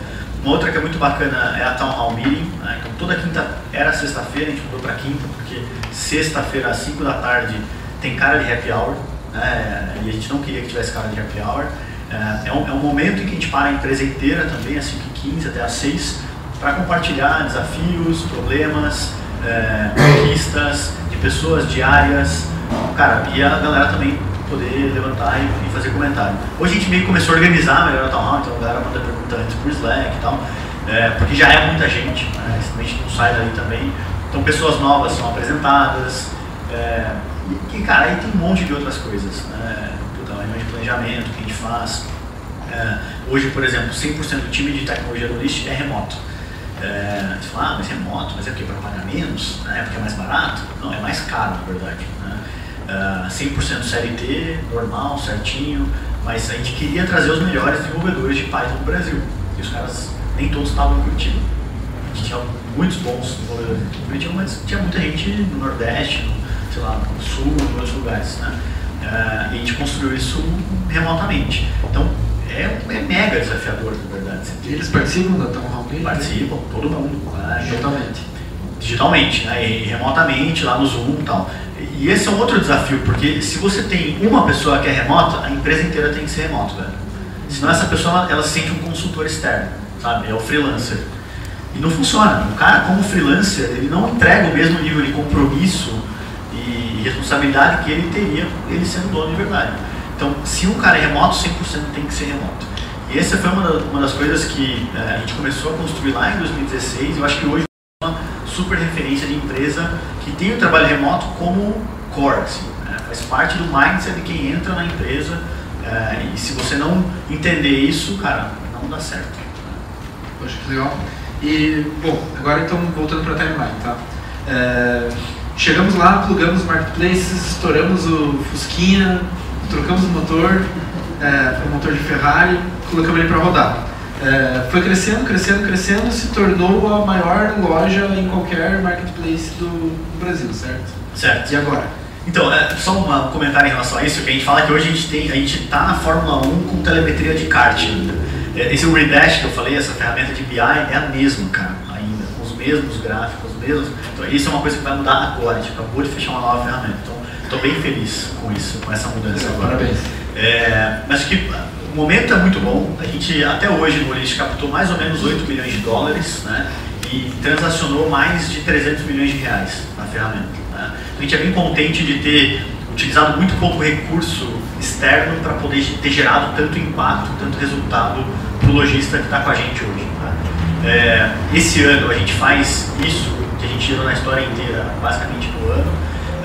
Uma outra que é muito bacana é a Town Hall Meeting, né? Então toda quinta, era sexta-feira, a gente mudou para quinta, porque sexta-feira às 5 da tarde tem cara de happy hour, né? E a gente não queria que tivesse cara de happy hour. É um momento em que a gente para a empresa inteira também, às 5h15 até às 6, para compartilhar desafios, problemas, conquistas de pessoas diárias, cara, e a galera também poder levantar e fazer comentário. Hoje a gente meio que começou a organizar melhor a Town Hall, então a galera manda pergunta antes por Slack e tal, porque já é muita gente, né? A gente não sai dali também. Então pessoas novas são apresentadas, e cara, aí tem um monte de outras coisas, né? Reunião de planejamento que a gente faz. Hoje, por exemplo, 100% do time de tecnologia do List é remoto. Você fala, mas remoto, mas é o quê? Para pagar menos? Né? Porque é mais barato? Não, é mais caro, na verdade. Né? 100% CLT, normal, certinho, mas a gente queria trazer os melhores desenvolvedores de Python do Brasil. E os caras, nem todos estavam em Curitiba. A gente tinha muitos bons desenvolvedores em Curitiba, mas tinha muita gente no Nordeste, sei lá, no Sul, em outros lugares. Né? E a gente construiu isso remotamente. Então, é mega desafiador, na verdade. Eles participam da Town Hall? Participam, todo mundo. Digitalmente. Digitalmente, né? E remotamente, lá no Zoom e tal. E esse é um outro desafio, porque se você tem uma pessoa que é remota, a empresa inteira tem que ser remota, velho. Senão essa pessoa, ela se sente um consultor externo, sabe? É o freelancer. E não funciona. O cara, como freelancer, ele não entrega o mesmo nível de compromisso e responsabilidade que ele teria, ele sendo dono de verdade. Então, se um cara é remoto, 100% tem que ser remoto. E essa foi uma das coisas que a gente começou a construir lá em 2016. Eu acho que hoje é uma super referência de empresa que tem o trabalho remoto como core, assim, né? Faz parte do mindset de quem entra na empresa. E se você não entender isso, cara, não dá certo. Poxa, que legal. E, bom, agora então voltando para a timeline, tá? Chegamos lá, plugamos os marketplaces, estouramos o Fusquinha, trocamos o motor, o motor de Ferrari, colocamos ele para rodar. Foi crescendo, crescendo, crescendo, se tornou a maior loja em qualquer marketplace do Brasil, certo? Certo. E agora? Então, só um comentário em relação a isso, que a gente fala que hoje a gente está na Fórmula 1 com telemetria de kart ainda. Esse Redash que eu falei, essa ferramenta de BI, é a mesma, cara, ainda, com os mesmos gráficos, os mesmos. Então, isso é uma coisa que vai mudar agora, a gente acabou de fechar uma nova ferramenta. Então, estou bem feliz com isso, com essa mudança agora. Parabéns. Mas acho que o momento é muito bom. A gente, até hoje, no List captou mais ou menos 8 milhões de dólares, né? E transacionou mais de 300 milhões de reais na ferramenta. Né? A gente é bem contente de ter utilizado muito pouco recurso externo para poder ter gerado tanto impacto, tanto resultado para o lojista que está com a gente hoje. Tá? Esse ano a gente faz isso que a gente gerou na história inteira, basicamente no ano.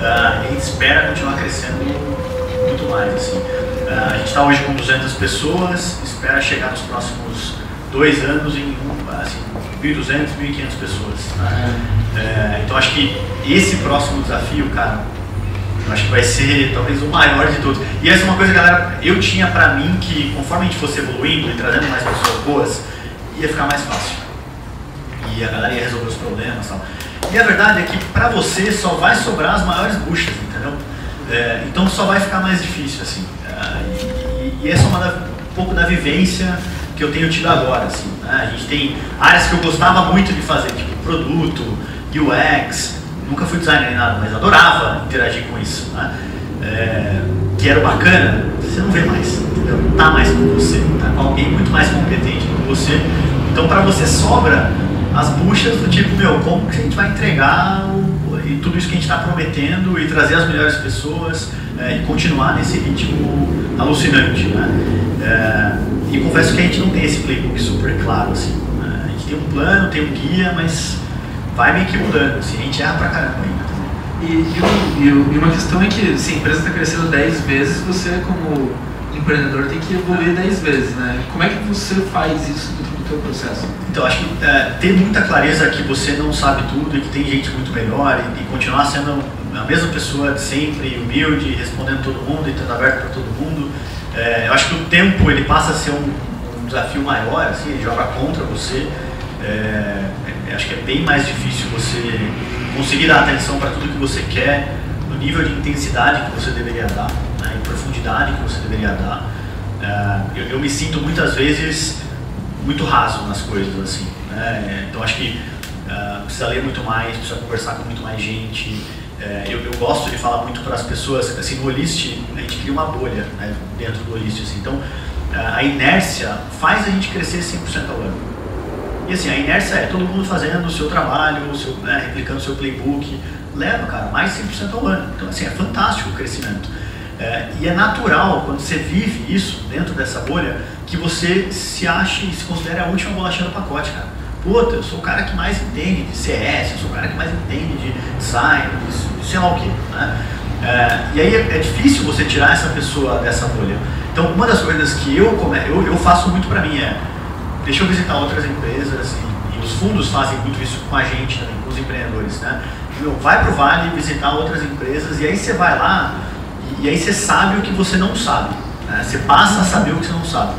A gente espera continuar crescendo muito mais. Assim. A gente está hoje com 200 pessoas, espera chegar nos próximos 2 anos em 1.200, 1.500 pessoas. Tá? Então acho que esse próximo desafio, cara, eu acho que vai ser talvez o maior de todos. E essa é uma coisa, galera, eu tinha pra mim que conforme a gente fosse evoluindo e trazendo mais pessoas boas, ia ficar mais fácil. E a galera ia resolver os problemas e tal. E a verdade é que pra você só vai sobrar as maiores buchas, entendeu? Então só vai ficar mais difícil, assim. E essa é um pouco da vivência que eu tenho tido agora, assim. Né? A gente tem áreas que eu gostava muito de fazer, tipo produto, UX, nunca fui designer nem nada, mas adorava interagir com isso. Né? Que era bacana, você não vê mais, entendeu? Não tá mais com você, tá com alguém muito mais competente do que você. Então pra você sobra as buchas do tipo, como que a gente vai entregar e tudo isso que a gente está prometendo e trazer as melhores pessoas e continuar nesse ritmo alucinante, né? E confesso que a gente não tem esse playbook super claro, assim, né? A gente tem um plano, tem um guia, mas vai meio que mudando, assim, a gente erra pra caramba ainda. E uma questão é que se a empresa está crescendo 10 vezes, você como empreendedor tem que evoluir 10 vezes, né? Como é que você faz isso no teu processo? Então, acho que ter muita clareza que você não sabe tudo e que tem gente muito melhor e continuar sendo a mesma pessoa de sempre, humilde, respondendo todo mundo e estando aberto para todo mundo. Eu acho que o tempo ele passa a ser um desafio maior, assim, ele joga contra você. Acho que é bem mais difícil você conseguir dar atenção para tudo que você quer, no nível de intensidade que você deveria dar, né, em profundidade que você deveria dar. Eu me sinto muitas vezes muito raso nas coisas, assim, né? Então acho que precisa ler muito mais, precisa conversar com muito mais gente. Eu gosto de falar muito para as pessoas, assim, no Olist a gente cria uma bolha, né, dentro do Olist, assim, então a inércia faz a gente crescer 100% ao ano. E assim, a inércia é todo mundo fazendo o seu trabalho, replicando o seu playbook, leva, cara, mais 100% ao ano. Então assim, é fantástico o crescimento. E é natural, quando você vive isso dentro dessa bolha, que você se ache e se considere a última bolachinha do pacote, cara. Puta, eu sou o cara que mais entende de CS, eu sou o cara que mais entende de design, de sei lá o que, né? E aí é difícil você tirar essa pessoa dessa bolha. Então, uma das coisas que eu faço muito pra mim é, deixa eu visitar outras empresas, e os fundos fazem muito isso com a gente também, com os empreendedores, né? Vai pro Vale visitar outras empresas, e aí você vai lá, e aí você sabe o que você não sabe, né? Você passa a saber o que você não sabe.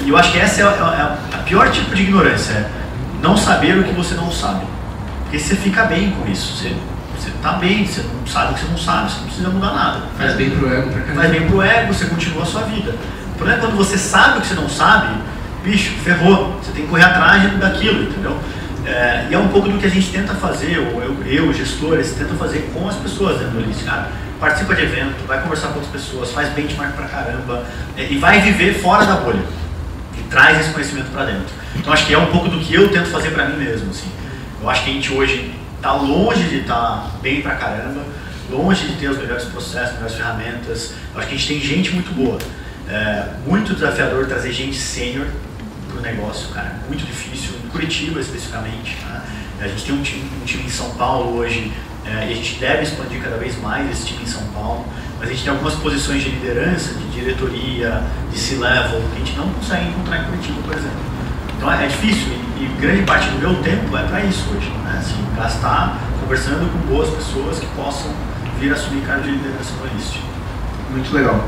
E eu acho que essa é a pior tipo de ignorância, é não saber o que você não sabe. Porque você fica bem com isso, você tá bem, você não sabe o que você não sabe, você não precisa mudar nada. Faz bem pro ego, Faz bem pro ego, você continua a sua vida. O problema é quando você sabe o que você não sabe, bicho, ferrou, você tem que correr atrás daquilo, entendeu? E é um pouco do que a gente tenta fazer, eu gestores, tenta fazer com as pessoas dentro do Olist, cara. Participa de evento, vai conversar com outras pessoas, faz benchmark pra caramba, e vai viver fora da bolha. E traz esse conhecimento pra dentro. Então acho que é um pouco do que eu tento fazer pra mim mesmo, assim. Eu acho que a gente hoje está longe de estar bem pra caramba, longe de ter os melhores processos, melhores ferramentas. Eu acho que a gente tem gente muito boa. Muito desafiador trazer gente sênior pro negócio, cara, muito difícil, em Curitiba especificamente, né? A gente tem um time em São Paulo hoje, e a gente deve expandir cada vez mais esse time em São Paulo, mas a gente tem algumas posições de liderança, de diretoria, de C-level, que a gente não consegue encontrar em Curitiba, por exemplo. Então é difícil, e grande parte do meu tempo é para isso hoje, né? Assim, gastar conversando com boas pessoas que possam vir assumir cargo de liderança no Olist. Muito legal.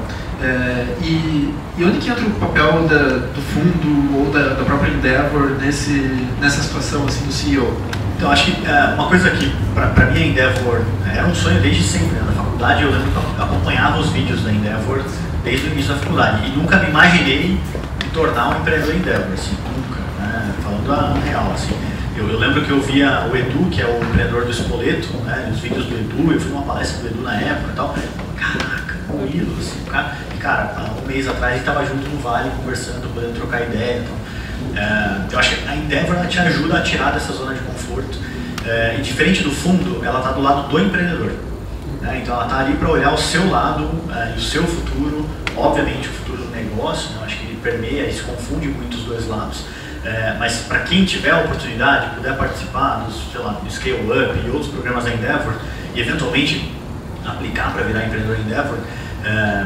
E onde que entra o papel do fundo ou da própria Endeavor nessa situação assim, do CEO? Então acho que uma coisa que para mim a Endeavor era um sonho desde sempre, né? Na faculdade eu lembro que eu acompanhava os vídeos da Endeavor desde o início da faculdade e nunca me imaginei me tornar um empreendedor Endeavor, assim, nunca, né? Falando a real, assim. Eu lembro que eu via o Edu, que é o empreendedor do Spoleto, né? Os vídeos do Edu, eu fui numa palestra do Edu na época e tal. Caraca, o ídolo, assim, cara, há um mês atrás a gente estava junto no Vale, conversando, podendo trocar ideia. Então, eu acho que a Endeavor ela te ajuda a tirar dessa zona de conforto. E diferente do fundo, ela está do lado do empreendedor. Né? Então ela está ali para olhar o seu lado e o seu futuro, obviamente o futuro do negócio, né? Eu acho que ele permeia e se confunde muito os dois lados. Mas para quem tiver a oportunidade, puder participar do Scale Up e outros programas da Endeavor e eventualmente aplicar para virar empreendedor Endeavor,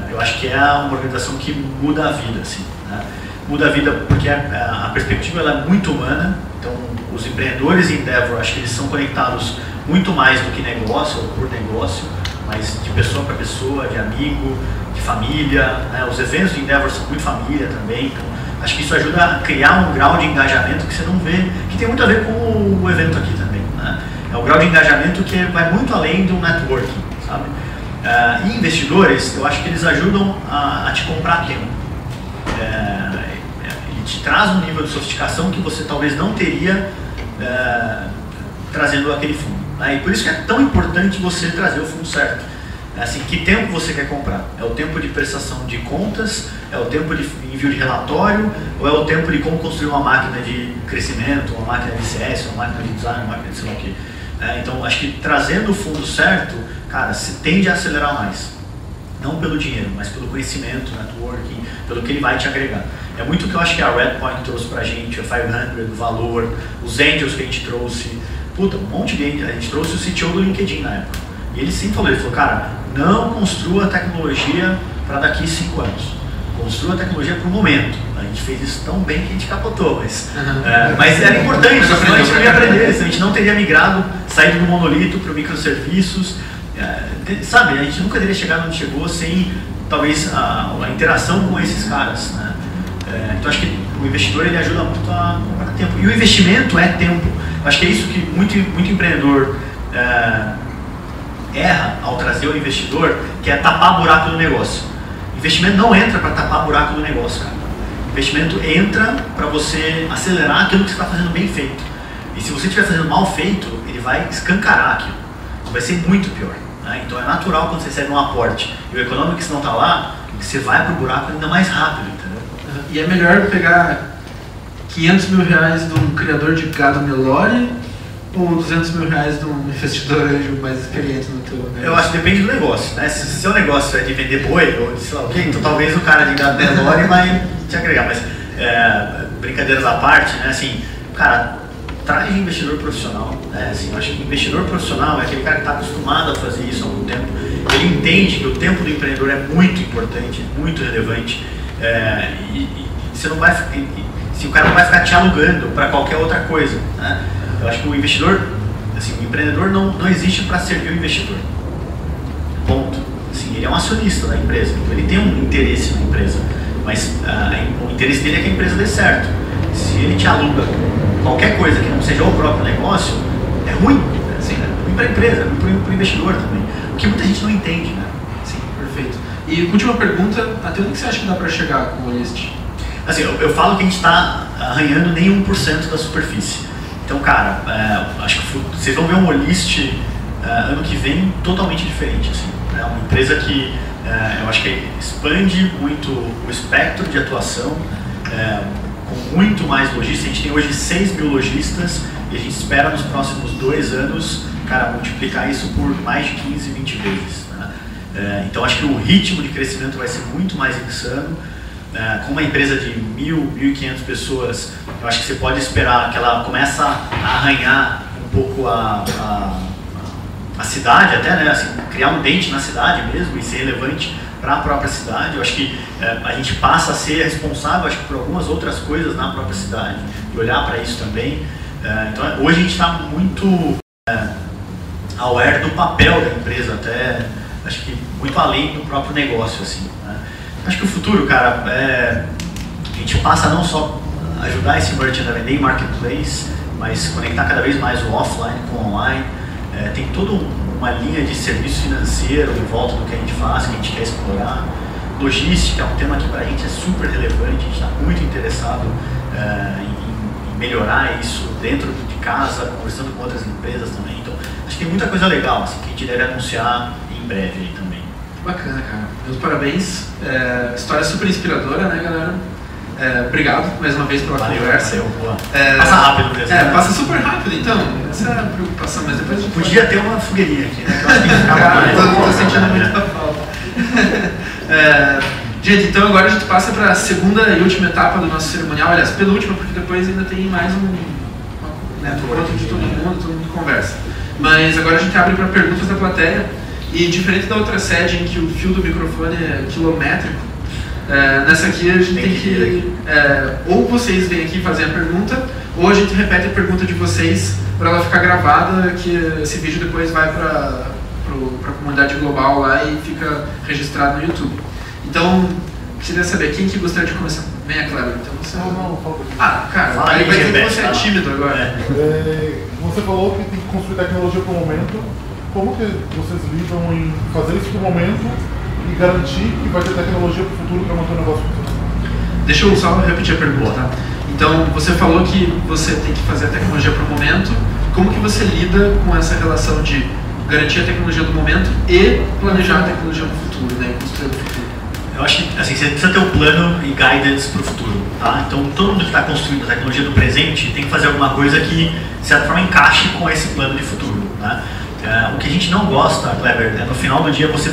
eu acho que é uma organização que muda a vida, assim, né? Muda a vida porque a perspectiva ela é muito humana, então os empreendedores em Endeavor, acho que eles são conectados muito mais do que negócio ou por negócio, mas de pessoa para pessoa, de amigo, de família, né? Os eventos de Endeavor são muito família também, então acho que isso ajuda a criar um grau de engajamento que você não vê, que tem muito a ver com o evento aqui também, né? É um grau de engajamento que vai muito além do networking, sabe? E investidores, eu acho que eles ajudam a te comprar tempo. Ele te traz um nível de sofisticação que você talvez não teria trazendo aquele fundo, né? E por isso que é tão importante você trazer o fundo certo. Assim, que tempo você quer comprar? É o tempo de prestação de contas? É o tempo de envio de relatório? Ou é o tempo de como construir uma máquina de crescimento, uma máquina de CS, uma máquina de design, uma máquina de sei lá o quê? Então, acho que trazendo o fundo certo, cara, se tende a acelerar mais. Não pelo dinheiro, mas pelo conhecimento, networking, pelo que ele vai te agregar. É muito o que eu acho que a Redpoint trouxe pra gente, a 500, o valor, os angels que a gente trouxe. Puta, um monte de angels. A gente trouxe o CTO do LinkedIn na época. E ele sempre falou, cara, não construa tecnologia para daqui 5 anos. Construa a tecnologia para o momento. A gente fez isso tão bem que a gente capotou, mas era importante, senão a gente não ia aprender, senão a gente não teria migrado, saído do monolito para o microserviços. Sabe, a gente nunca teria chegado onde chegou sem, talvez, a interação com esses caras, né? Então acho que o investidor ele ajuda muito a comprar tempo. E o investimento é tempo. Acho que é isso que muito empreendedor erra ao trazer o investidor, que é tapar buraco do negócio. Investimento não entra para tapar buraco do negócio, cara. Investimento entra para você acelerar aquilo que você está fazendo bem feito. E se você estiver fazendo mal feito, ele vai escancarar aquilo. Vai ser muito pior, né? Então é natural quando você recebe um aporte e o economics não está lá, você vai para o buraco ainda mais rápido, entendeu? E é melhor pegar 500 mil reais de um criador de gado Nelore ou 200 mil reais de um investidor anjo mais experiente no teu negócio? Eu acho que depende do negócio, né? Se o seu negócio é de vender boi ou de sei lá o quê, então talvez o cara de gado Nelore vai te agregar, mas brincadeiras à parte, né? Assim, cara, traz investidor profissional, né? Assim, eu acho que investidor profissional é aquele cara que está acostumado a fazer isso há algum tempo, ele entende que o tempo do empreendedor é muito importante, muito relevante, e você não vai, se o cara não vai ficar te alugando para qualquer outra coisa, né? Eu acho que o investidor, assim, o empreendedor não existe para servir o investidor. Ponto. Assim, ele é um acionista da empresa, então ele tem um interesse na empresa, mas o interesse dele é que a empresa dê certo. Se ele te aluga qualquer coisa que não seja o próprio negócio, é ruim. Assim, é ruim para a empresa, é ruim para o investidor também. O que muita gente não entende, né? Sim, perfeito. E última pergunta, até onde você acha que dá para chegar com o Olist? Assim, eu falo que a gente está arranhando nem 1% da superfície. Então, cara, acho que vocês vão ver um Olist ano que vem totalmente diferente. Assim, né? Uma empresa que eu acho que expande muito o espectro de atuação, com muito mais lojistas. A gente tem hoje 6 mil lojistas e a gente espera nos próximos 2 anos, cara, multiplicar isso por mais de 15, 20 vezes. Né? Então, acho que o ritmo de crescimento vai ser muito mais insano. Com uma empresa de 1.000, 1.500 pessoas, eu acho que você pode esperar que ela comece a arranhar um pouco a cidade até, né? Assim, criar um dente na cidade mesmo e ser relevante para a própria cidade. Eu acho que a gente passa a ser responsável, acho que, por algumas outras coisas na própria cidade e olhar para isso também. Então, hoje a gente está muito aware do papel da empresa, até acho que muito além do próprio negócio, assim, né? Acho que o futuro, cara, a gente passa a não só ajudar esse merchant a vender em marketplace, mas conectar cada vez mais o offline com o online. Tem toda uma linha de serviço financeiro em volta do que a gente faz, que a gente quer explorar. Logística é um tema que para a gente é super relevante, a gente está muito interessado em melhorar isso dentro de casa, conversando com outras empresas também. Então, acho que tem muita coisa legal assim, que a gente deve anunciar em breve aí também. Bacana, cara. Meus parabéns. História super inspiradora, né, galera? Obrigado mais uma vez pela conversa. Passa rápido mesmo. Passa super rápido, então. Essa é a preocupação, mas depois a gente podia ter uma fogueirinha aqui, né? Tô sentindo muita falta. Gente, então agora a gente passa para a segunda e última etapa do nosso cerimonial. Aliás, penúltima, porque depois ainda tem mais um encontro de todo mundo conversa. Mas agora a gente abre para perguntas da plateia. E diferente da outra sede em que o fio do microfone é quilométrico, nessa aqui a gente tem que ou vocês vêm aqui fazer a pergunta, ou a gente repete a pergunta de vocês para ela ficar gravada, que esse vídeo depois vai para a comunidade global lá e fica registrado no YouTube. Então, queria saber quem que gostaria de começar. Venha, Cleber. Então você... cara, vai dizer que você é tímido agora. Você falou que tem que construir tecnologia para o momento. Como que vocês lidam em fazer isso no momento e garantir que vai ter tecnologia para o futuro para manter o negócio funcionando? Deixa eu só repetir a pergunta, tá? Então, você falou que você tem que fazer a tecnologia para o momento. Como que você lida com essa relação de garantir a tecnologia do momento e planejar a tecnologia para o futuro, né? Construir o futuro? Eu acho que assim, você precisa ter um plano e guidance para o futuro, tá? Então, todo mundo que está construindo a tecnologia do presente tem que fazer alguma coisa que, de certa forma, encaixe com esse plano de futuro, né? O que a gente não gosta, Cleber, é no final do dia você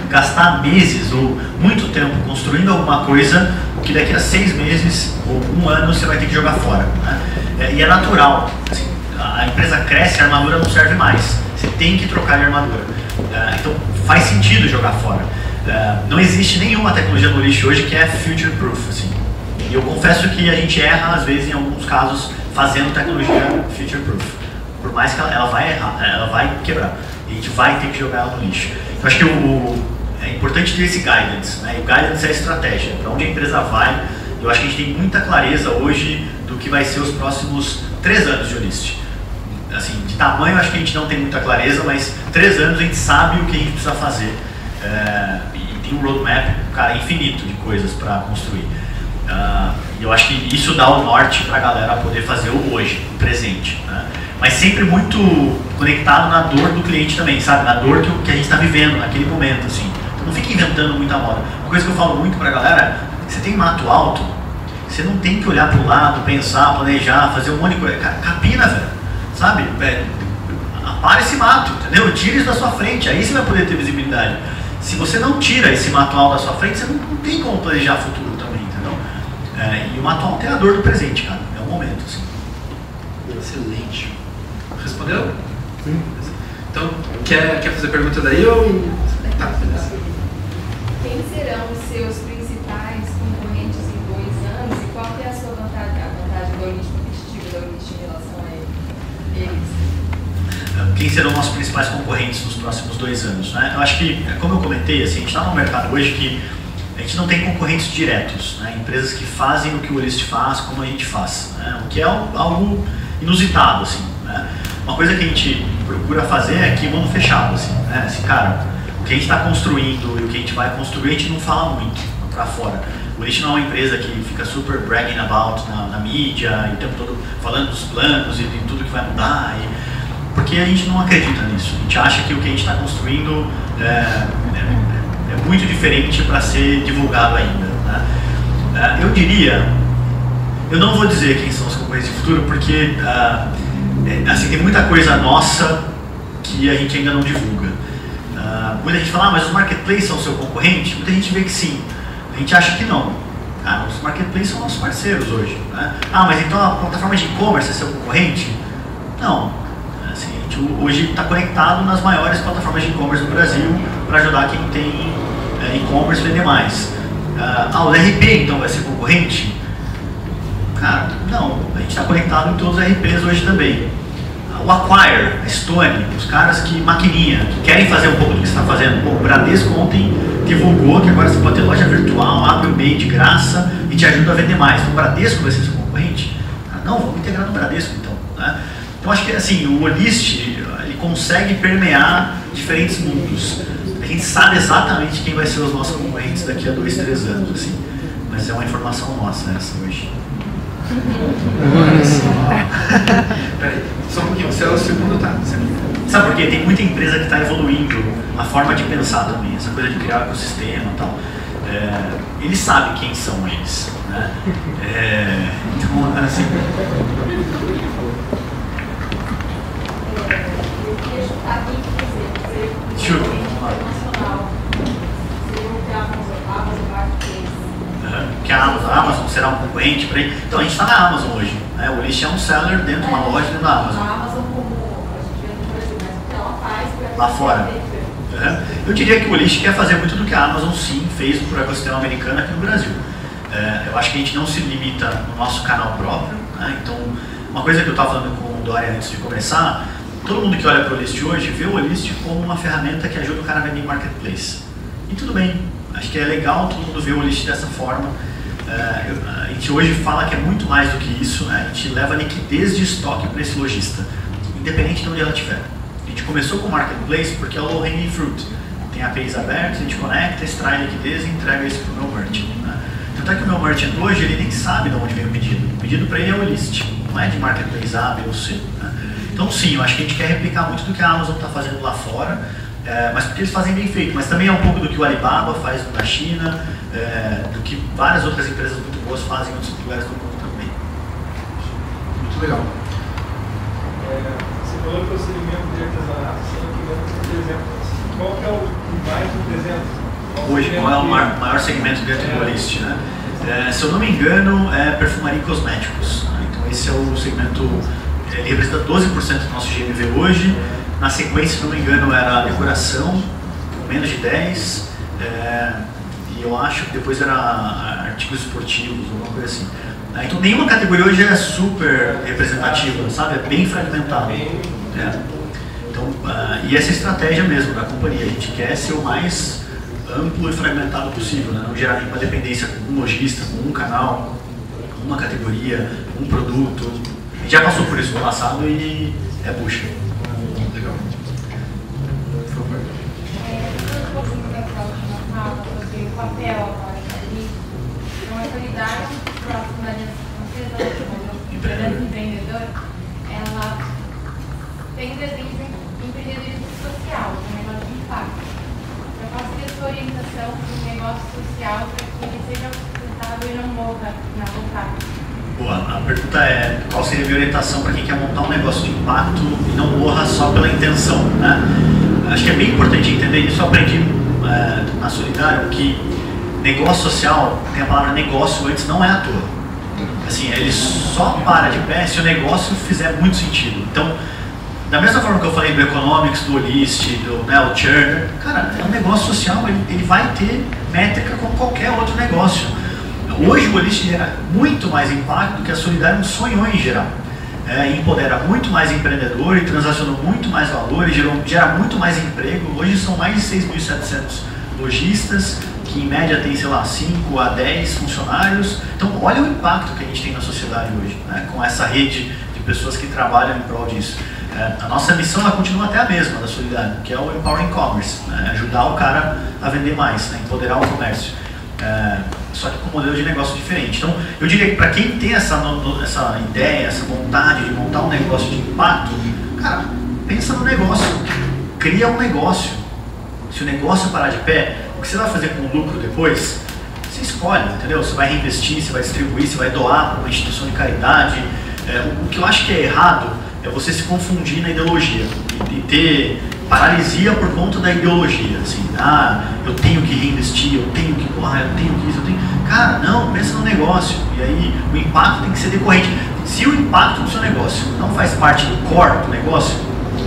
gastar meses ou muito tempo construindo alguma coisa que daqui a 6 meses ou 1 ano você vai ter que jogar fora, né? E é natural, assim, a empresa cresce, a armadura não serve mais, você tem que trocar de armadura. Então faz sentido jogar fora. Não existe nenhuma tecnologia no lixo hoje que é future proof, assim. E eu confesso que a gente erra às vezes em alguns casos fazendo tecnologia future proof. Por mais que ela vai errar, ela vai quebrar. E a gente vai ter que jogar ela no lixo. Eu acho que é importante ter esse guidance, né? E o guidance é a estratégia, para onde a empresa vai. Eu acho que a gente tem muita clareza hoje do que vai ser os próximos 3 anos de Olist. Assim, de tamanho acho que a gente não tem muita clareza, mas 3 anos a gente sabe o que a gente precisa fazer. E tem um roadmap, cara, infinito de coisas para construir. E eu acho que isso dá o norte para a galera poder fazer o hoje, o presente, né? Mas sempre muito conectado na dor do cliente também, sabe? Na dor que a gente está vivendo naquele momento, assim. Então não fica inventando muita moda. Uma coisa que eu falo muito pra galera é, você tem mato alto, você não tem que olhar pro lado, pensar, planejar, fazer um monte de coisa. Capina, velho. sabe? Apare esse mato, entendeu? Tire isso da sua frente, aí você vai poder ter visibilidade. Se você não tira esse mato alto da sua frente, você não tem como planejar futuro também, entendeu? E o mato alto é a dor do presente, cara, é o momento, assim. Excelente. Respondeu? Sim. Então, quer fazer pergunta daí ou... Tá, beleza. Quem serão os seus principais concorrentes em 2 anos e qual que é a sua vantagem, a vantagem da Olist competitiva da Olist em relação a eles? Quem serão nossos principais concorrentes nos próximos 2 anos, né? Eu acho que, como eu comentei, assim, a gente está num mercado hoje que a gente não tem concorrentes diretos, né? Empresas que fazem o que o Olist faz, como a gente faz, né? O que é algo inusitado, assim, né? Uma coisa que a gente procura fazer é kimono fechado, assim, né? Assim, cara, o que a gente está construindo e o que a gente vai construir, a gente não fala muito para fora. O Olist não é uma empresa que fica super bragging about na mídia, o tempo todo falando dos planos e de tudo que vai mudar, porque a gente não acredita nisso. A gente acha que o que a gente está construindo é muito diferente para ser divulgado ainda, né? Eu diria, eu não vou dizer quem são os concorrentes de futuro, porque assim, tem muita coisa nossa que a gente ainda não divulga. Muita gente fala, mas os marketplaces são seu concorrente? Muita gente vê que sim, a gente acha que não. Os marketplaces são nossos parceiros hoje, né? Mas então a plataforma de e-commerce é seu concorrente? Não. Assim, a gente hoje está conectado nas maiores plataformas de e-commerce do Brasil para ajudar quem tem e-commerce a vender mais. O RP então vai ser concorrente? Cara, não. A gente está conectado em todos os RPs hoje também. O Acquire, a Stone, os caras que maquininha, que querem fazer um pouco do que você está fazendo. O Bradesco ontem divulgou que agora você pode ter loja virtual, abre o MEI de graça e te ajuda a vender mais. O Bradesco vai ser seu concorrente? Não, vamos integrar no Bradesco então, né? Então acho que assim, o Olist, ele consegue permear diferentes mundos. A gente sabe exatamente quem vai ser os nossos concorrentes daqui a 2, 3 anos, assim. Mas é uma informação nossa essa hoje. Peraí, só um pouquinho, você é o segundo, tá? Sabe por quê? Tem muita empresa que está evoluindo a forma de pensar também, essa coisa de criar um ecossistema e tal. Eles sabem quem são eles, né? Então, assim... Eu queria chutar aqui e dizer, Chuta. internacional, seria o que a Amazon Marketplace. Que a Amazon será um concorrente para ele. Então a gente está na Amazon hoje, né? O Olist é um seller dentro de uma loja dentro da Amazon. A Amazon como a gente vê no Brasil, mas o que ela faz para lá fora. Eu diria que o Olist quer fazer muito do que a Amazon sim fez para o ecossistema americano aqui no Brasil. Eu acho que a gente não se limita no nosso canal próprio, né? Então, uma coisa que eu estava falando com o Dória antes de começar, todo mundo que olha para o Olist hoje vê o Olist como uma ferramenta que ajuda o cara a vender em marketplace. E tudo bem, acho que é legal todo mundo ver o Olist dessa forma. A gente hoje fala que é muito mais do que isso, né? A gente leva liquidez de estoque para esse lojista, independente de onde ela estiver. A gente começou com o marketplace porque é o low hanging fruit. Tem APIs abertas, a gente conecta, extrai liquidez e entrega isso para o meu merchant, né? Tanto é que o meu merchant hoje ele nem sabe de onde vem o pedido. O pedido para ele é o Olist, não é de marketplace A, B ou C, né? Então sim, eu acho que a gente quer replicar muito do que a Amazon está fazendo lá fora, mas porque eles fazem bem feito, mas também é um pouco do que o Alibaba faz na China, do que várias outras empresas muito boas fazem em outros lugares do mundo também. Muito legal. Você falou que o segmento de artesanato, se não me engano, por exemplo, qual que é o mais do 300? Hoje, qual é o maior segmento dentro do Olist, né? Se eu não me engano, é perfumaria e cosméticos, né? Então esse é o segmento, ele representa 12% do nosso GMV hoje. Na sequência, se não me engano, era decoração, com menos de 10%, e eu acho que depois era artigos esportivos, alguma coisa assim. Então nenhuma categoria hoje é super representativa, sabe? É bem fragmentada. Então, e essa é a estratégia mesmo da companhia, a gente quer ser o mais amplo e fragmentado possível, né? Não gerar nenhuma dependência com um lojista, com um canal, uma categoria, um produto. A gente já passou por isso no passado e é bucha. Legal. Por favor. Um pouquinho daquela última fala sobre o papel agora ali, então a qualidade próxima da empresa, do empreendedor, ela tem presente em empreendedorismo social, um negócio de impacto. Eu faço essa orientação para um negócio social para que ele seja sustentável e não morra na vontade. Boa, a pergunta é qual seria a minha orientação para quem quer montar um negócio de impacto e não morra só pela intenção, né? Acho que é bem importante entender isso. Eu aprendi na Solidário que negócio social, tem a palavra negócio antes, não é à toa. Assim, ele só para de pé se o negócio fizer muito sentido. Então, da mesma forma que eu falei do Economics, do Olist, do o Churn, cara, é um negócio social, ele vai ter métrica como qualquer outro negócio. Hoje o Olist gera muito mais impacto do que a Solidário sonhou em gerar. Empodera muito mais empreendedor e transacionou muito mais valor e gera muito mais emprego. Hoje são mais de 6.700 lojistas, que em média tem, sei lá, 5 a 10 funcionários. Então olha o impacto que a gente tem na sociedade hoje, né, com essa rede de pessoas que trabalham em prol disso. A nossa missão ela continua até a mesma da Solidário, que é o Empowering Commerce, né, ajudar o cara a vender mais, né, empoderar o comércio. Só que com um modelo de negócio diferente. Então, eu diria que para quem tem essa ideia, essa vontade de montar um negócio de impacto, cara, pensa no negócio, cria um negócio. Se o negócio parar de pé, o que você vai fazer com o lucro depois, você escolhe, entendeu? Você vai reinvestir, você vai distribuir, você vai doar para uma instituição de caridade. O que eu acho que é errado é você se confundir na ideologia e ter paralisia por conta da ideologia, assim, eu tenho que reinvestir, eu tenho que isso, eu tenho... Cara, não, pensa no negócio, e aí o impacto tem que ser decorrente. Se o impacto do seu negócio não faz parte do core do negócio,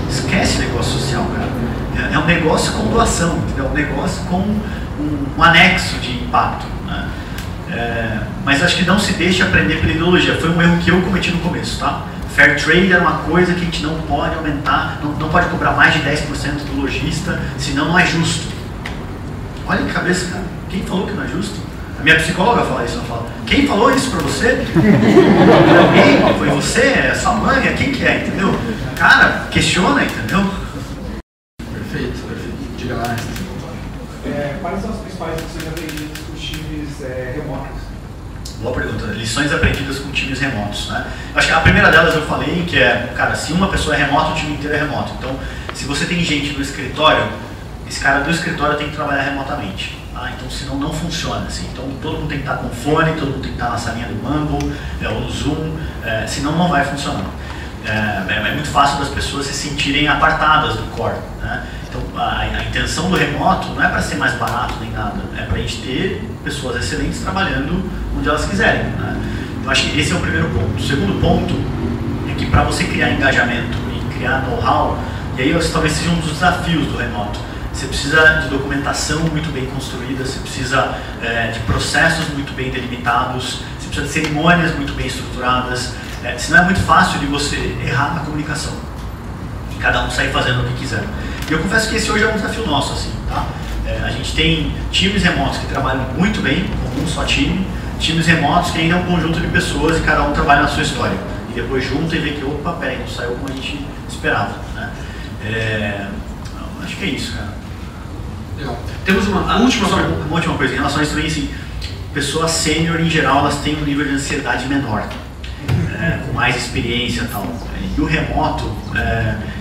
esquece o negócio social, cara. É um negócio com doação, entendeu? Um negócio com um anexo de impacto, né? Mas acho que não se deixe aprender pela ideologia, foi um erro que eu cometi no começo, tá? Fair trade era uma coisa que a gente não pode aumentar, não pode cobrar mais de 10% do lojista, senão não é justo. Olha que cabeça, cara. Quem falou que não é justo? A minha psicóloga fala isso, ela fala, quem falou isso pra você? Alguém? Foi você? É sua mãe? Quem que é? Entendeu? Cara, questiona, entendeu? Perfeito. Diga lá. Quais são as principais lições aprendidas com os times remotos? Boa pergunta. Lições aprendidas com times remotos, né? Acho que a primeira delas eu falei que cara, se uma pessoa é remota, o time inteiro é remoto. Então, se você tem gente no escritório, esse cara do escritório tem que trabalhar remotamente. Então, senão não funciona, assim. Então, todo mundo tem que estar com fone, todo mundo tem que estar na salinha do Mumble, ou no Zoom, senão não vai funcionar. É muito fácil das pessoas se sentirem apartadas do core, né? Então, a intenção do remoto não é para ser mais barato nem nada, é para a gente ter pessoas excelentes trabalhando onde elas quiserem, né? Então, acho que esse é o primeiro ponto. O segundo ponto é que para você criar engajamento e criar know-how, e aí talvez seja um dos desafios do remoto, você precisa de documentação muito bem construída, você precisa de processos muito bem delimitados, você precisa de cerimônias muito bem estruturadas, senão é muito fácil de você errar na comunicação, de cada um sair fazendo o que quiser. E eu confesso que esse hoje é um desafio nosso, assim, tá? A gente tem times remotos que trabalham muito bem, como um só time, times remotos que ainda é um conjunto de pessoas e cada um trabalha na sua história. E depois junta e vê que, opa, peraí, não saiu como a gente esperava, né? Acho que é isso, cara. Legal. Temos uma última coisa, em relação a isso também, assim, pessoas sênior em geral, elas têm um nível de ansiedade menor, com mais experiência e tal. E o remoto,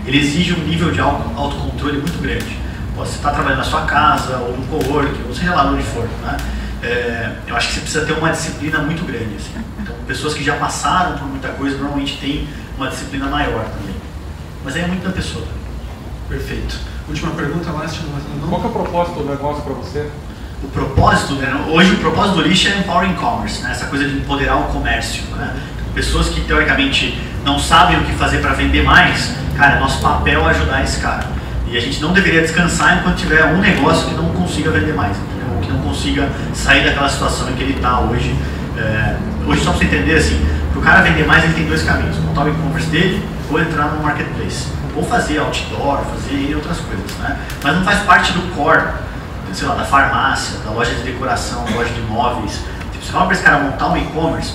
ele exige um nível de autocontrole muito grande. Você está trabalhando na sua casa, ou no coworking, ou seja lá onde for, né? Eu acho que você precisa ter uma disciplina muito grande, assim. Então, pessoas que já passaram por muita coisa normalmente têm uma disciplina maior também. Mas aí é muito da pessoa. Perfeito. Última pergunta, Last. Qual que é o propósito do negócio para você? O propósito, né? Hoje o propósito do Olist é Empowering Commerce, né? Essa coisa de empoderar o comércio, né? Pessoas que teoricamente não sabem o que fazer para vender mais, cara, nosso papel é ajudar esse cara. E a gente não deveria descansar enquanto tiver um negócio que não consiga vender mais, entendeu? Que não consiga sair daquela situação em que ele está hoje. Hoje, só para você entender, assim, para o cara vender mais, ele tem dois caminhos: montar o e-commerce dele ou entrar no marketplace. Ou fazer outdoor, fazer outras coisas, né? Mas não faz parte do core, sei lá, da farmácia, da loja de decoração, da loja de imóveis. Tipo, você fala para esse cara montar um e-commerce,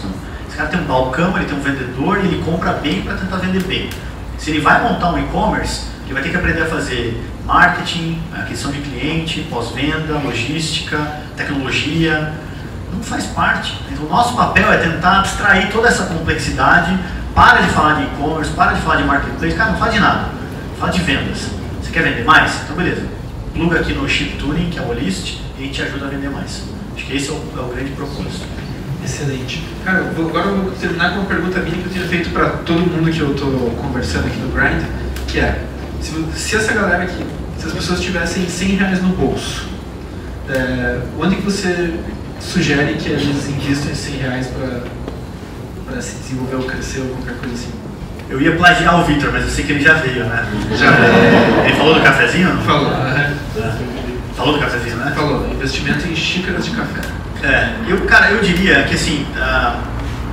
esse cara tem um balcão, ele tem um vendedor e ele compra bem para tentar vender bem. Se ele vai montar um e-commerce, ele vai ter que aprender a fazer marketing, aquisição de cliente, pós-venda, logística, tecnologia. Não faz parte. Então, o nosso papel é tentar abstrair toda essa complexidade. Para de falar de e-commerce, para de falar de marketplace, cara, não fala de nada. Fala de vendas. Você quer vender mais? Então, beleza. Pluga aqui no Chip Tuning, que é o Olist, e a gente ajuda a vender mais. Acho que esse é o grande propósito. Excelente. Cara, agora eu vou terminar com uma pergunta minha que eu tenho feito para todo mundo que eu estou conversando aqui no Grind, que é, se essa galera aqui, se as pessoas tivessem R$100 no bolso, onde que você sugere que eles investam esses R$100 para se desenvolver ou crescer ou qualquer coisa assim? Eu ia plagiar o Victor, mas eu sei que ele já veio, né? Já veio. Ele falou do cafezinho ou não? Falou. Falou do cafezinho, né? Falou. Investimento em xícaras de café. Eu diria que assim,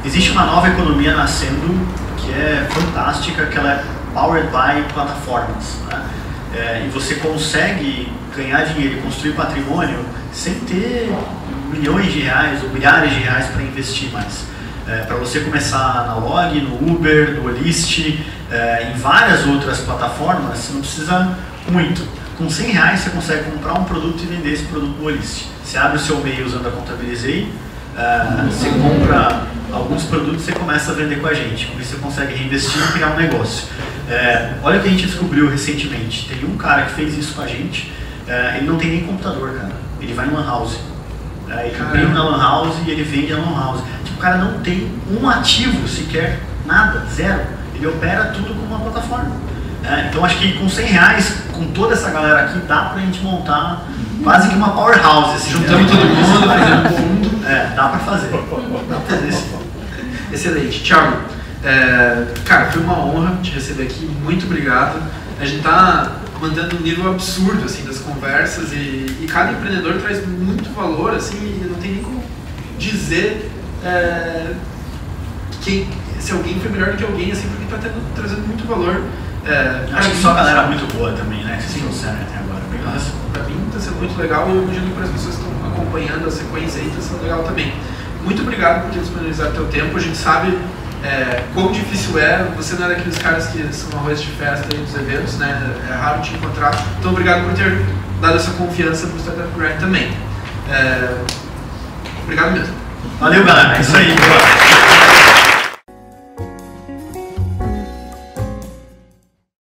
existe uma nova economia nascendo que é fantástica, que ela é powered by plataformas, né? E você consegue ganhar dinheiro e construir patrimônio sem ter milhões de reais ou milhares de reais para investir mais. Para você começar na Log, no Uber, no Olist, em várias outras plataformas, você não precisa muito. Com R$100 você consegue comprar um produto e vender esse produto no Olist. Você abre o seu MEI usando a Contabilizei, você compra alguns produtos e você começa a vender com a gente. Com isso você consegue reinvestir e criar um negócio. Olha o que a gente descobriu recentemente. Tem um cara que fez isso com a gente, ele não tem nem computador, cara. Ele vai em Lan House. Ele imprime na Lan House e ele vende na Lan House. Tipo, o cara não tem um ativo sequer, nada, zero. Ele opera tudo com uma plataforma. Então acho que com R$100, com toda essa galera aqui, dá pra gente montar quase que uma powerhouse. Assim, juntando todo mundo, fazendo fundo. Dá pra fazer. Dá pra fazer sim. Excelente. Thiago, cara, foi uma honra te receber aqui. Muito obrigado. A gente tá mantendo um nível absurdo assim, das conversas e cada empreendedor traz muito valor, assim, e não tem nem como dizer se alguém foi melhor do que alguém, assim, porque está trazendo muito valor. Acho que só a galera muito boa também, né? Que vocês trouxeram até agora. Para mim está sendo muito legal e eu imagino que para as pessoas que estão acompanhando a sequência aí está sendo legal também. Muito obrigado por ter disponibilizado o teu tempo. A gente sabe quão difícil é. Você não é daqueles caras que são arroz de festa aí dos eventos, né? É raro te encontrar. Então obrigado por ter dado essa confiança para o Startup Grind também. Obrigado mesmo. Valeu, galera. É isso aí. Boa.